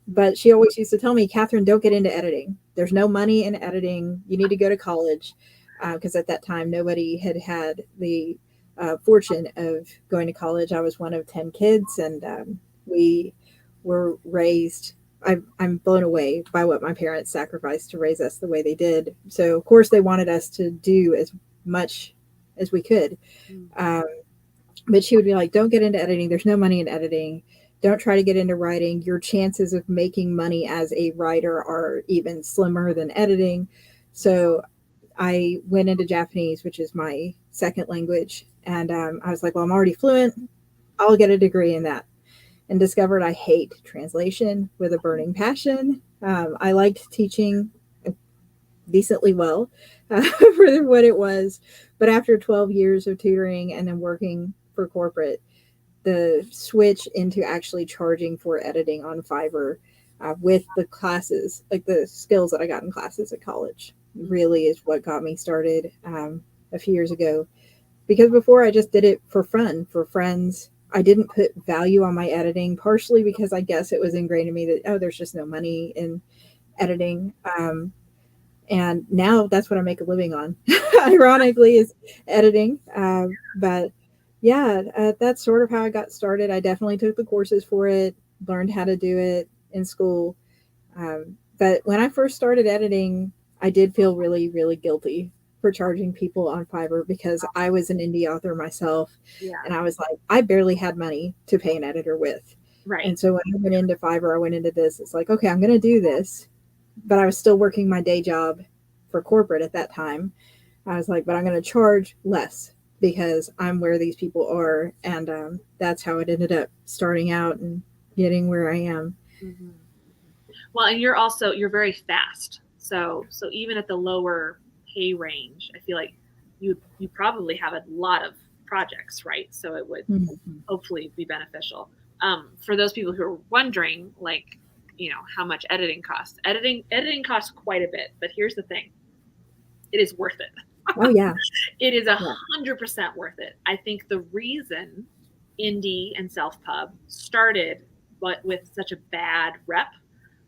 But she always used to tell me, Catherine, don't get into editing. There's no money in editing. You need to go to college. Because at that time, nobody had the fortune of going to college. I was one of 10 kids, and we were raised. I'm blown away by what my parents sacrificed to raise us the way they did. So, of course, they wanted us to do as much as we could. Um, but she would be like, don't get into editing. There's no money in editing. Don't try to get into writing. Your chances of making money as a writer are even slimmer than editing. So I went into Japanese, which is my second language. And I was like, well, I'm already fluent. I'll get a degree in that. And discovered I hate translation with a burning passion. I liked teaching decently well for what it was. But after 12 years of tutoring and then working for corporate, the switch into actually charging for editing on Fiverr with the classes, like the skills that I got in classes at college, really is what got me started a few years ago. Because before I just did it for fun, for friends. I didn't put value on my editing, partially because I guess it was ingrained in me that, oh, there's just no money in editing. And now that's what I make a living on, ironically, is editing. But yeah, that's sort of how I got started. I definitely took the courses for it, learned how to do it in school. But when I first started editing, I did feel really, really guilty for charging people on Fiverr because I was an indie author myself. Yeah. And I was like, I barely had money to pay an editor with. Right. And so when I went into Fiverr, I went into this. It's like, okay, I'm going to do this. But I was still working my day job for corporate at that time. I was like, but I'm going to charge less because I'm where these people are. And that's how it ended up starting out and getting where I am. Mm-hmm. Well, and you're very fast. So even at the lower pay range, I feel like you probably have a lot of projects, right? So it would hopefully be beneficial. For those people who are wondering, like, how much editing costs. Editing costs quite a bit, but here's the thing. It is worth it. Oh, yeah. It is 100% worth it. I think the reason indie and self-pub started with such a bad rep,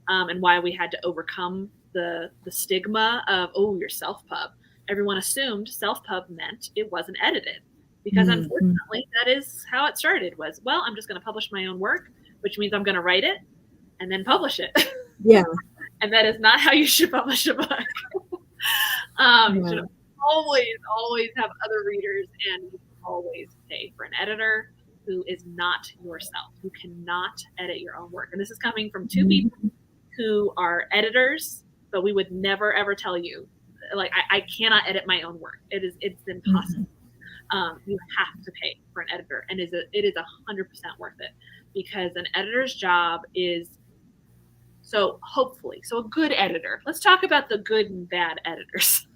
and why we had to overcome the stigma of, oh, you're self-pub. Everyone assumed self-pub meant it wasn't edited. Because unfortunately, that is how it started was, well, I'm just going to publish my own work, which means I'm going to write it and then publish it. Yeah. And that is not how you should publish a book. You should always have other readers, and you always pay for an editor who is not yourself, who cannot edit your own work. And this is coming from two people who are editors, but we would never, ever tell you, like, I cannot edit my own work. It's impossible. You have to pay for an editor, and it is 100% worth it, because an editor's job is so a good editor. Let's talk about the good and bad editors.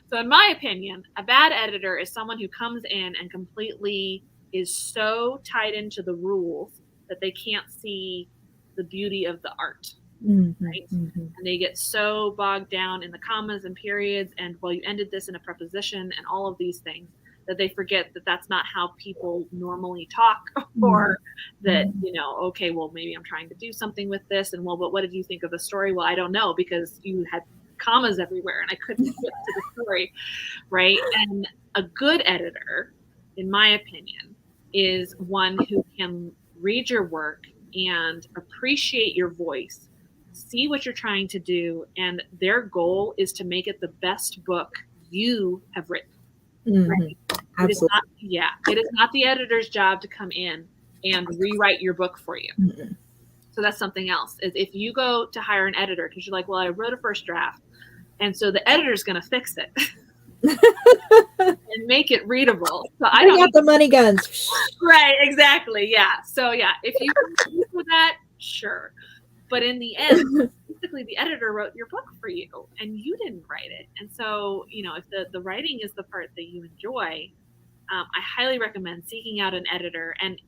So in my opinion, a bad editor is someone who comes in and completely is so tied into the rules that they can't see the beauty of the art. Right? And they get so bogged down in the commas and periods and, well, you ended this in a preposition and all of these things, that they forget that that's not how people normally talk, or that, okay, well, maybe I'm trying to do something with this, and, well, but what did you think of the story? Well, I don't know, because you had commas everywhere and I couldn't get to the story, right? And a good editor, in my opinion, is one who can read your work and appreciate your voice, see what you're trying to do, and their goal is to make it the best book you have written. Right? Absolutely. It is not the editor's job to come in and rewrite your book for you. So that's something else. Is if you go to hire an editor because you're like, well, I wrote a first draft, and so the editor's going to fix it and make it readable. So I got the money guns. Right, exactly. Yeah. So if you can use that, sure. But in the end, basically the editor wrote your book for you and you didn't write it. And so, if the writing is the part that you enjoy, I highly recommend seeking out an editor. And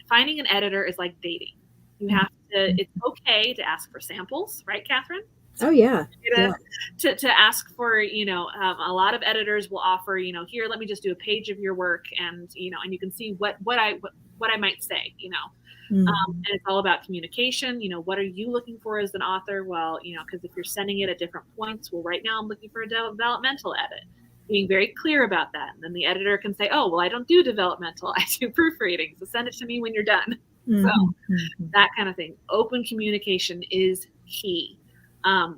finding an editor is like dating. You have to, it's okay to ask for samples, right, Katherine? Oh, yeah. To ask for, a lot of editors will offer, here, let me just do a page of your work, and, and you can see what I might say, and it's all about communication. What are you looking for as an author? Well, because if you're sending it at different points, well, right now I'm looking for a developmental edit. Being very clear about that. And then the editor can say, oh, well, I don't do developmental, I do proofreading. So send it to me when you're done. So that kind of thing. Open communication is key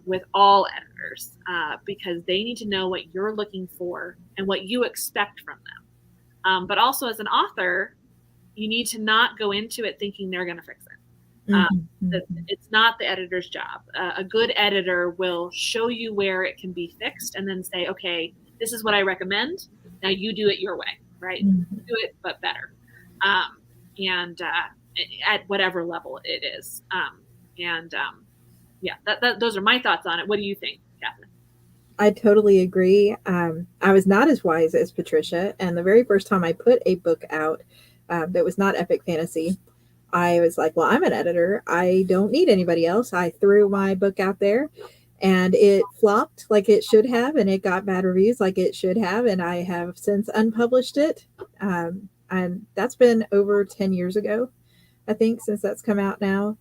with all editors, because they need to know what you're looking for and what you expect from them. But also as an author, you need to not go into it thinking they're going to fix it. It's not the editor's job. A good editor will show you where it can be fixed and then say, okay, this is what I recommend. Now you do it your way, right? Do it, but better. And at whatever level it is. Those are my thoughts on it. What do you think, Katherine? I totally agree. I was not as wise as Patricia. And the very first time I put a book out that was not epic fantasy, I was like, well, I'm an editor. I don't need anybody else. I threw my book out there and it flopped like it should have. And it got bad reviews like it should have. And I have since unpublished it. And that's been over 10 years ago, I think, since that's come out now.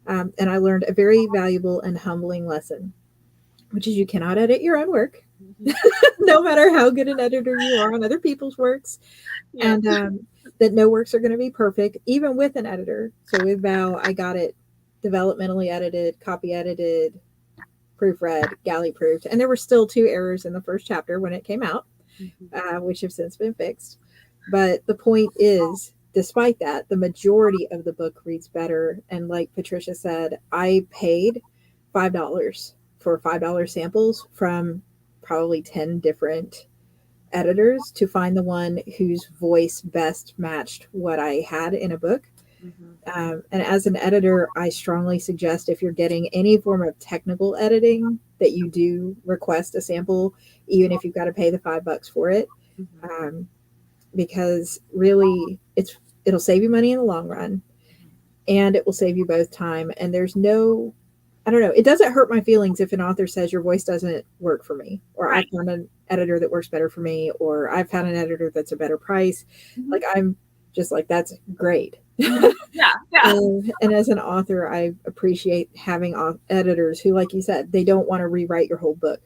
And I learned a very valuable and humbling lesson, which is you cannot edit your own work, no matter how good an editor you are on other people's works. And that no works are going to be perfect, even with an editor. So with Val, I got it developmentally edited, copy edited, proofread, galley proofed, and there were still 2 errors in the first chapter when it came out, which have since been fixed. But the point is, despite that, the majority of the book reads better. And like Patricia said, I paid $5 for $5 samples from probably 10 different editors to find the one whose voice best matched what I had in a book. And as an editor, I strongly suggest, if you're getting any form of technical editing, that you do request a sample, even if you've got to pay the $5 for it. Because really it'll save you money in the long run, and it will save you both time. And there's no, I don't know, it doesn't hurt my feelings if an author says your voice doesn't work for me, or I found an editor that works better for me, or I've found an editor that's a better price. Like, I'm just like, that's great. And as an author, I appreciate having editors who, like you said, they don't want to rewrite your whole book.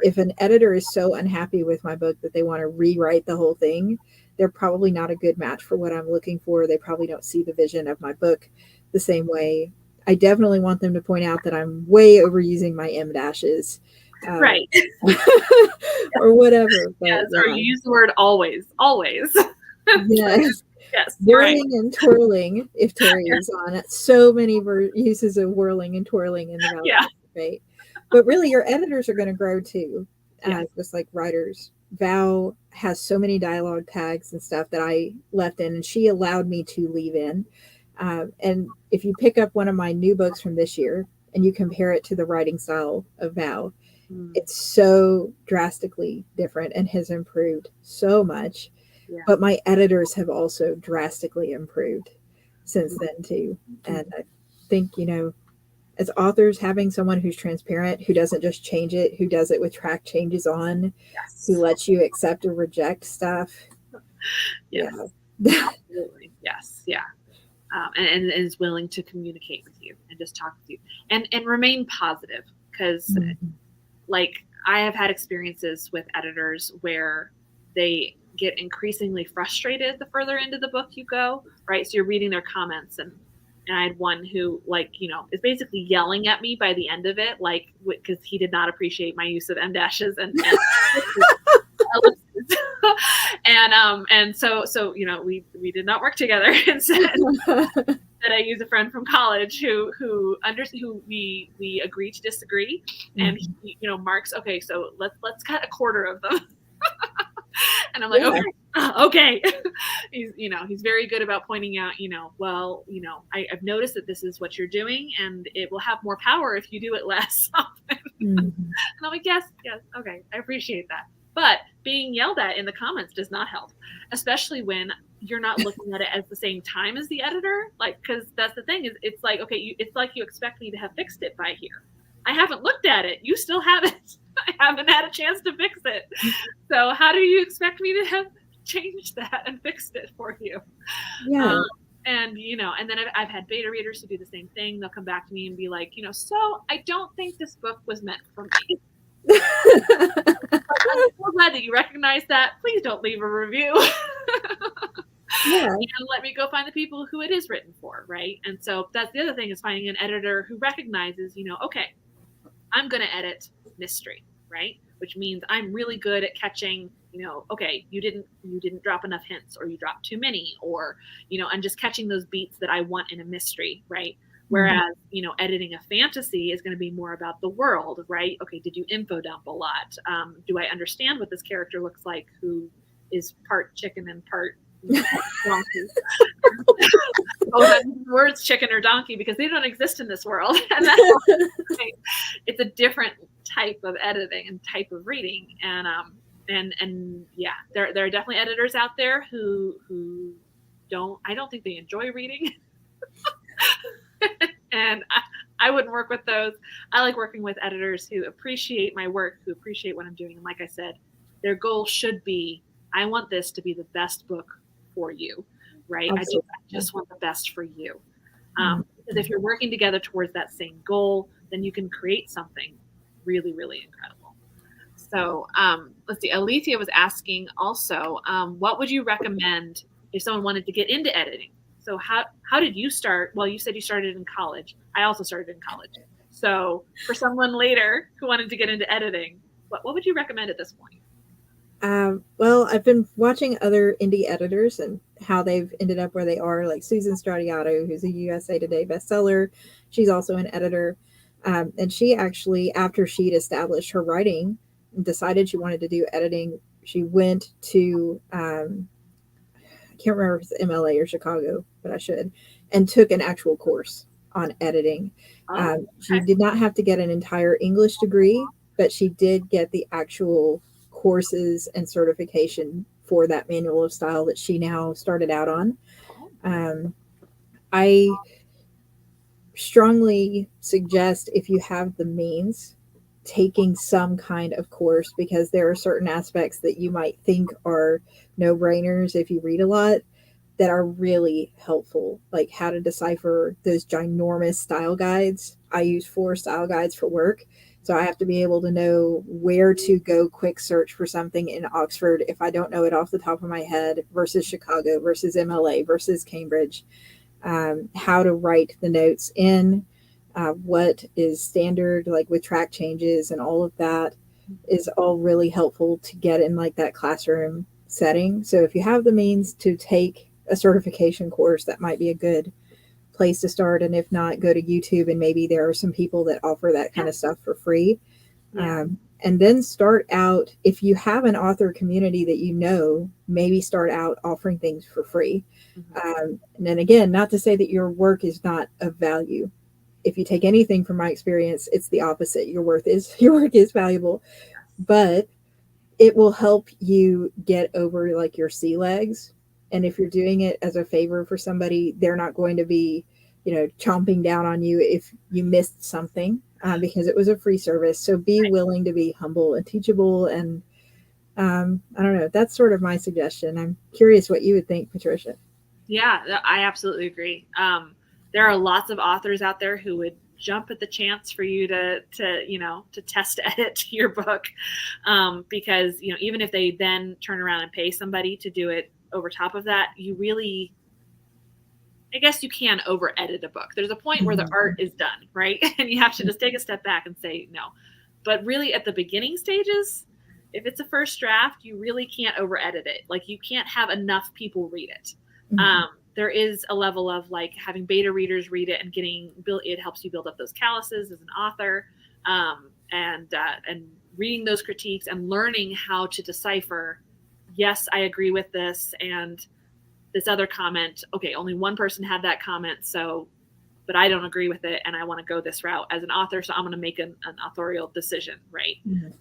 If an editor is so unhappy with my book that they want to rewrite the whole thing, they're probably not a good match for what I'm looking for. They probably don't see the vision of my book the same way. I definitely want them to point out that I'm way overusing my M dashes. Right. Or whatever. But, yes, or you use the word always. Yes. Yes. Whirling and twirling, if Terry is on it. So many uses of whirling and twirling in the Valley Debate. But really, your editors are going to grow too, just like writers. Val has so many dialogue tags and stuff that I left in, and she allowed me to leave in. And if you pick up one of my new books from this year and you compare it to the writing style of Val, it's so drastically different and has improved so much. But my editors have also drastically improved since then too. And I think, as authors, having someone who's transparent, who doesn't just change it, who does it with track changes on, who lets you accept or reject stuff. Absolutely. Yes. Yeah. And is willing to communicate with you and just talk with you and remain positive, because like, I have had experiences with editors where they get increasingly frustrated the further into the book you go, right? So you're reading their comments, and I had one who, like, is basically yelling at me by the end of it, like, because he did not appreciate my use of M dashes and ellipses. and so we did not work together, and said that I use a friend from college who we agree to disagree, and he, marks, okay, so let's cut a quarter of them. And I'm like, okay. He's very good about pointing out, I've noticed that this is what you're doing, and it will have more power if you do it less often. And I'm like, yes, okay, I appreciate that. But being yelled at in the comments does not help, especially when you're not looking at it at the same time as the editor. Like, because that's the thing, is it's like, okay, it's like you expect me to have fixed it by here. I haven't looked at it. You still haven't. I haven't had a chance to fix it. So how do you expect me to have changed that and fixed it for you? Yeah. And then I've had beta readers who do the same thing. They'll come back to me and be like, so I don't think this book was meant for me. I'm so glad that you recognize that. Please don't leave a review. And let me go find the people who it is written for, right? And so that's the other thing, is finding an editor who recognizes, okay, I'm going to edit mystery, right? Which means I'm really good at catching, okay, you didn't drop enough hints, or you dropped too many, or, and just catching those beats that I want in a mystery, right? Whereas, editing a fantasy is going to be more about the world, right? Okay, did you info dump a lot? Do I understand what this character looks like, who is part chicken and part donkey? Words chicken or donkey, because they don't exist in this world. And that's it's a different type of editing and type of reading. And yeah, there are definitely editors out there who I don't think they enjoy reading. And I wouldn't work with those. I like working with editors who appreciate my work, who appreciate what I'm doing. And like I said, their goal should be, I want this to be the best book for you, right? I just want the best for you. Because if you're working together towards that same goal, then you can create something really, really incredible. So let's see. Alethea was asking also, what would you recommend if someone wanted to get into editing? So how did you start? Well, you said you started in college. I also started in college. So for someone later who wanted to get into editing, what would you recommend at this point? Well, I've been watching other indie editors and how they've ended up where they are, like Susan Stradiato, who's a USA Today bestseller. She's also an editor. And she actually, after she'd established her writing, decided she wanted to do editing. She went to, I can't remember if it's MLA or Chicago, but I should, and took an actual course on editing. Oh, She okay. did not have to get an entire English degree, but she did get the actual courses and certification for that manual of style that she now started out on. Oh, Um, I strongly suggest, if you have the means, taking some kind of course, because there are certain aspects that you might think are no brainers if you read a lot that are really helpful, like how to decipher those ginormous style guides. I use 4 style guides for work. So I have to be able to know where to go quick search for something in Oxford if I don't know it off the top of my head, versus Chicago, versus MLA, versus Cambridge. How to write the notes in, what is standard, like with track changes and all of that, is all really helpful to get in like that classroom setting. So if you have the means to take a certification course, that might be a good place to start. And if not, go to YouTube, and maybe there are some people that offer that kind yeah, of stuff for free. yeah, And then start out, if you have an author community that you know, maybe start out offering things for free. mhm, And then again, not to say that your work is not of value. If you take anything from my experience, it's the opposite. Your work is valuable, yes, but it will help you get over like your sea legs. And if you're doing it as a favor for somebody, they're not going to be, chomping down on you if you missed something, because it was a free service. So be right. willing to be humble and teachable. And I don't know. That's sort of my suggestion. I'm curious what you would think, Patricia. Yeah, I absolutely agree. There are lots of authors out there who would jump at the chance for you to test edit your book, because even if they then turn around and pay somebody to do it over top of that, you really, I guess you can over edit a book. There's a point where the art Mhm. is done, right? And you have to just take a step back and say no. But really, at the beginning stages, if it's a first draft, you really can't over edit it. Like, you can't have enough people read it. Mhm. There is a level of like having beta readers read it and it helps you build up those calluses as an author, and reading those critiques and learning how to decipher. Yes, I agree with this, and this other comment, okay, only one person had that comment, so, but I don't agree with it and I want to go this route as an author, so I'm going to make an authorial decision, right? Mhm.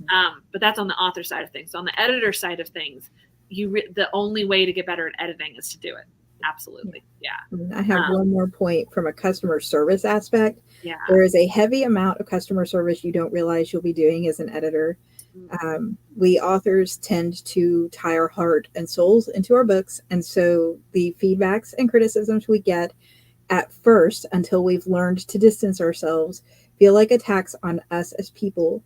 But that's on the author side of things. So on the editor side of things, the only way to get better at editing is to do it. Absolutely. Yeah. I have one more point from a customer service aspect. Yeah. There is a heavy amount of customer service you don't realize you'll be doing as an editor. We authors tend to tie our heart and souls into our books. And so the feedbacks and criticisms we get at first, until we've learned to distance ourselves, feel like attacks on us as people.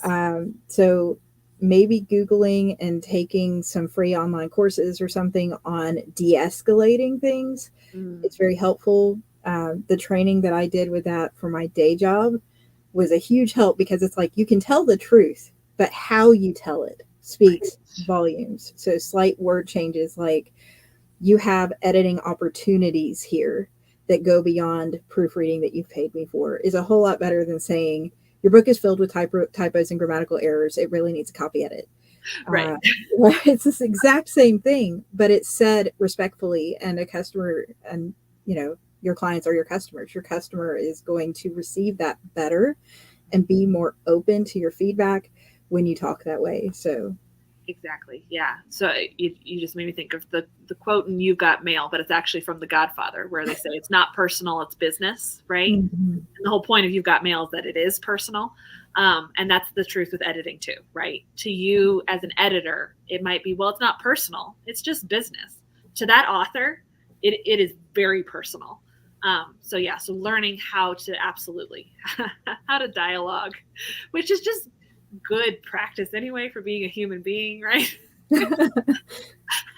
Yes. So maybe Googling and taking some free online courses or something on de escalating things. Mm, It's very helpful. The training that I did with that for my day job was a huge help, because it's like you can tell the truth, but how you tell it right. speaks volumes. So slight word changes, like, you have editing opportunities here that go beyond proofreading that you've paid me for, is a whole lot better than saying your book is filled with typos and grammatical errors. It really needs a copy edit. Right. Uh, it's this exact same thing, but it's said respectfully, and a customer, and your clients are your customers. Your customer is going to receive that better and be more open to your feedback when you talk that way. So, Exactly. Yeah. So you just made me think of the quote in You've Got Mail, but it's actually from The Godfather, where they say it's not personal, it's business, right? mhm. And the whole point of You've Got Mail is that it is personal. And that's the truth with editing too, right? To you as an editor, it might be, well, it's not personal, it's just business. To that author, it is very personal. So yeah, so learning how to absolutely how to dialogue, which is just good practice anyway for being a human being, right?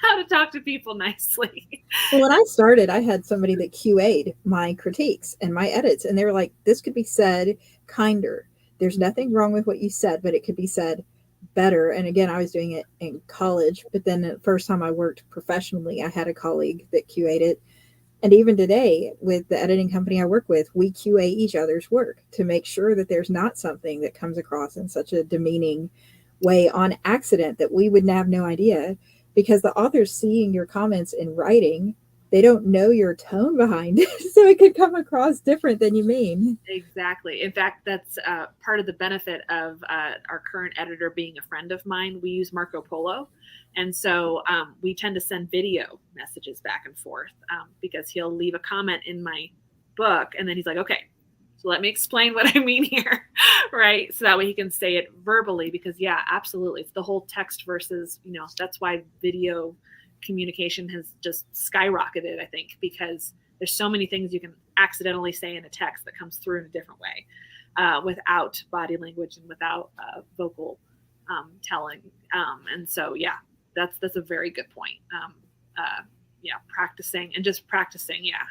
How to talk to people nicely. Well, when I started, I had somebody that QA'd my critiques and my edits, and they were like, "This could be said kinder. There's nothing wrong with what you said, but it could be said better. And again, I was doing it in college, but then the first time I worked professionally, I had a colleague that QA'd it. And even today, with the editing company I work with, we QA each other's work to make sure that there's not something that comes across in such a demeaning way on accident that we would have no idea, because the author's seeing your comments in writing. They don't know your tone behind it, so it could come across different than you mean. Exactly. In fact, that's part of the benefit of our current editor being a friend of mine. We use Marco Polo. And so we tend to send video messages back and forth because he'll leave a comment in my book and then he's like, okay, so let me explain what I mean here, right? So that way he can say it verbally, because yeah, absolutely. It's the whole text versus, that's why video communication has just skyrocketed, I think, because there's so many things you can accidentally say in a text that comes through in a different way without body language and without vocal telling. And so, yeah, that's a very good point. Practicing.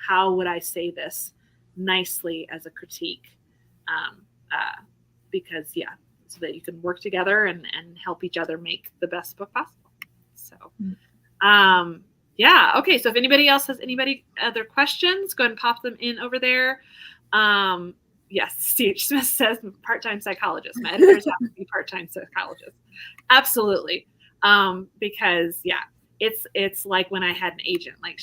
How would I say this nicely as a critique? Because so that you can work together and help each other make the best book possible. So, okay. So if anybody else has other questions, go ahead and pop them in over there. Yes, Steve Smith says part-time psychologist. My editors have to be part-time psychologists. Absolutely. Because it's like when I had an agent, like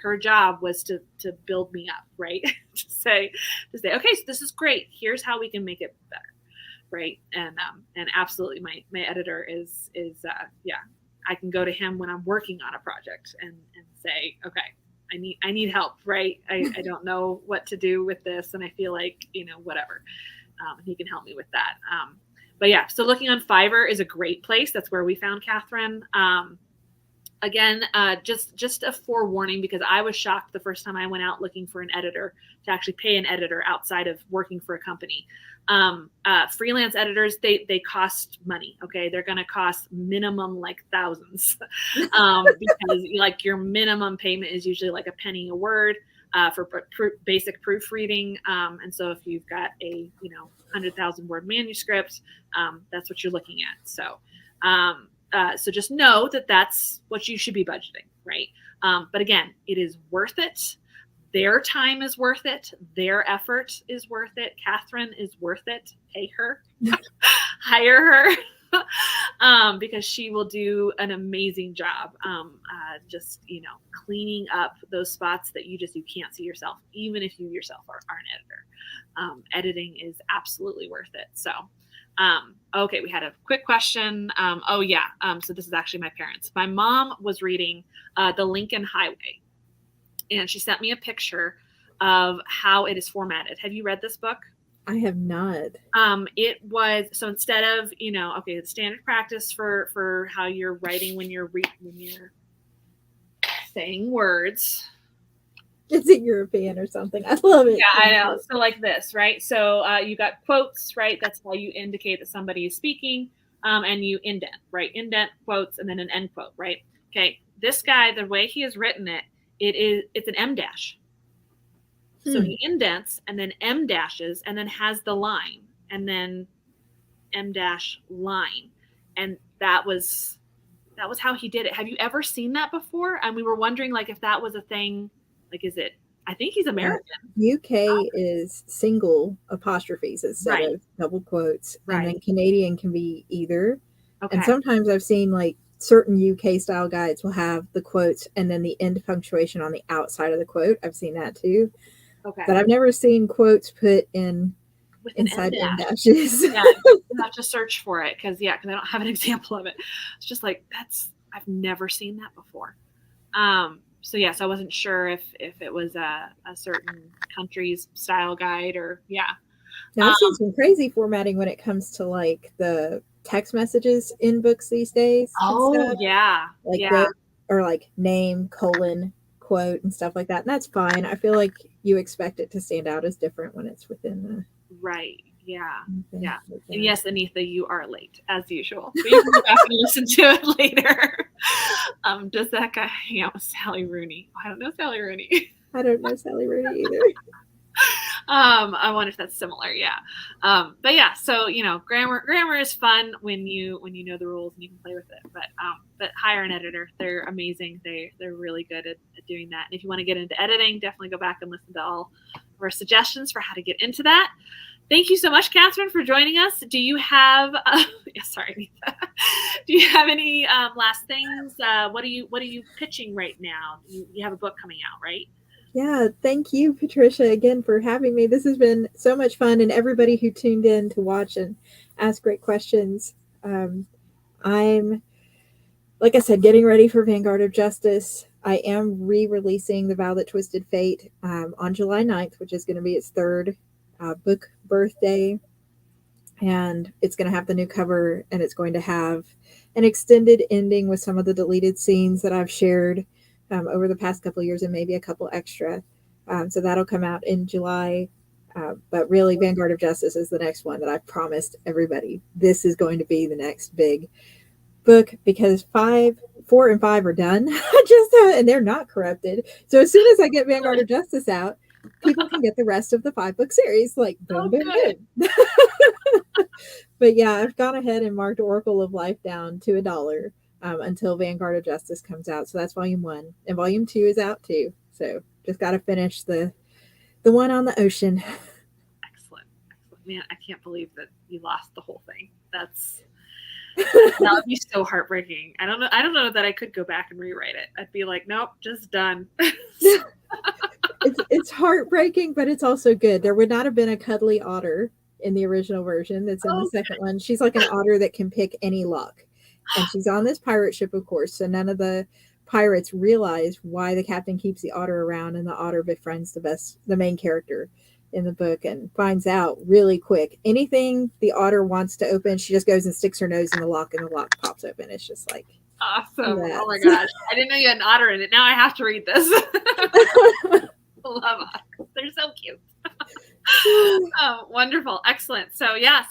her job was to build me up, right? to say, okay, so this is great. Here's how we can make it better. Right. And absolutely my editor is I can go to him when I'm working on a project and say, okay, I need help, right? I don't know what to do with this. And I feel like, whatever. He can help me with that. But yeah, so looking on Fiverr is a great place. That's where we found Katherine. Again, just a forewarning, because I was shocked the first time I went out looking for an editor, to actually pay an editor outside of working for a company. Freelance editors, they cost money. Okay. They're going to cost minimum like thousands, because like your minimum payment is usually like a penny a word, for basic proofreading. And so if you've got a, 100,000 word manuscript, that's what you're looking at. So, so just know that that's what you should be budgeting. Right. But again, it is worth it. Their time is worth it. Their effort is worth it. Katherine is worth it. Pay her, hire her, because she will do an amazing job. Just, cleaning up those spots that you can't see yourself, even if you yourself are an editor. Editing is absolutely worth it. So, okay, we had a quick question. So this is actually my parents. My mom was reading The Lincoln Highway, and she sent me a picture of how it is formatted. Have you read this book? I have not. It was, so instead of, the standard practice for how you're writing when you're saying words. It's a European or something. I love it. Yeah, I know. So like this, right? So you got quotes, right? That's how you indicate that somebody is speaking, and you indent, right? Indent, quotes, and then an end quote, right? Okay. This guy, the way he has written it, it's an M dash. So he indents and then M dashes and then has the line and then M dash line. And that was how he did it. Have you ever seen that before? And we were wondering like if that was a thing, like, is it, I think he's American. UK is single apostrophes instead of double quotes. And then Canadian can be either. Okay. And sometimes I've seen like certain UK style guides will have the quotes and then the end punctuation on the outside of the quote. I've seen that too. Okay. But I've never seen quotes put in with inside end dashes. Yeah, you have to search for it because I don't have an example of it. It's just like I've never seen that before. So I wasn't sure if it was a certain country's style guide or Now I've seen some crazy formatting when it comes to like the text messages in books these days. Oh or like name, colon, quote and stuff like that. And that's fine. I feel like you expect it to stand out as different when it's within the right. Yeah. Yeah. And yes, Anitha, you are late as usual. But you can go back and listen to it later. Does that guy hang out with Sally Rooney? I don't know Sally Rooney. I don't know Sally Rooney either. I wonder if that's similar. Yeah. But yeah, so grammar is fun when you know the rules and you can play with it. But hire an editor. They're amazing. They're really good at doing that. And if you want to get into editing, definitely go back and listen to all of our suggestions for how to get into that. Thank you so much, Katherine, for joining us. Do you have sorry, do you have any last things? What are you pitching right now? You have a book coming out, right? Yeah, thank you, Patricia, again for having me. This has been so much fun, and everybody who tuned in to watch and ask great questions. I'm, like I said, getting ready for Vanguard of Justice. I am re-releasing The Vow That Twisted Fate on July 9th, which is going to be its third book birthday. And it's going to have the new cover, and it's going to have an extended ending with some of the deleted scenes that I've shared over the past couple of years, and maybe a couple extra. So that'll come out in July. But really, Vanguard of Justice is the next one that I've promised everybody. This is going to be the next big book, because 4 and 5 are done, and they're not corrupted. So as soon as I get Vanguard of Justice out, people can get the rest of the 5-book series. Like boom, boom, boom. But yeah, I've gone ahead and marked Oracle of Life down to $1 until Vanguard of Justice comes out. So that's volume 1, and volume 2 is out too. So just got to finish the one on the ocean. Excellent. Man, I can't believe that you lost the whole thing. That would be so heartbreaking. I don't know that I could go back and rewrite it. I'd be like, nope, just done. It's heartbreaking, but it's also good. There would not have been a cuddly otter in the original version that's in the second one. She's like an otter that can pick any lock. And she's on this pirate ship, of course, so none of the pirates realize why the captain keeps the otter around, and the otter befriends the main character in the book and finds out really quick. Anything the otter wants to open, she just goes and sticks her nose in the lock, and the lock pops open. It's just like awesome. Oh my gosh. I didn't know you had an otter in it. Now I have to read this. Love otters. They're so cute. Oh, wonderful. Excellent. So yeah,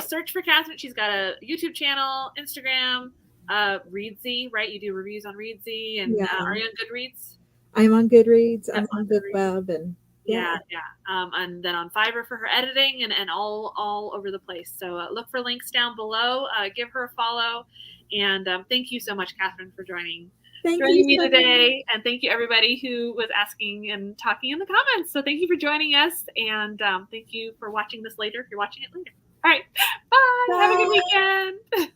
search for Katherine. She's got a YouTube channel, Instagram, Readsy, right? You do reviews on Readsy, and are you on Goodreads? I'm on Goodreads. I'm on BookWeb, and yeah. And then on Fiverr for her editing, and all over the place. So look for links down below. Give her a follow, and thank you so much, Katherine, for joining me today. And thank you everybody who was asking and talking in the comments. So thank you for joining us, and thank you for watching this later if you're watching it later. All right. Bye. Have a good weekend.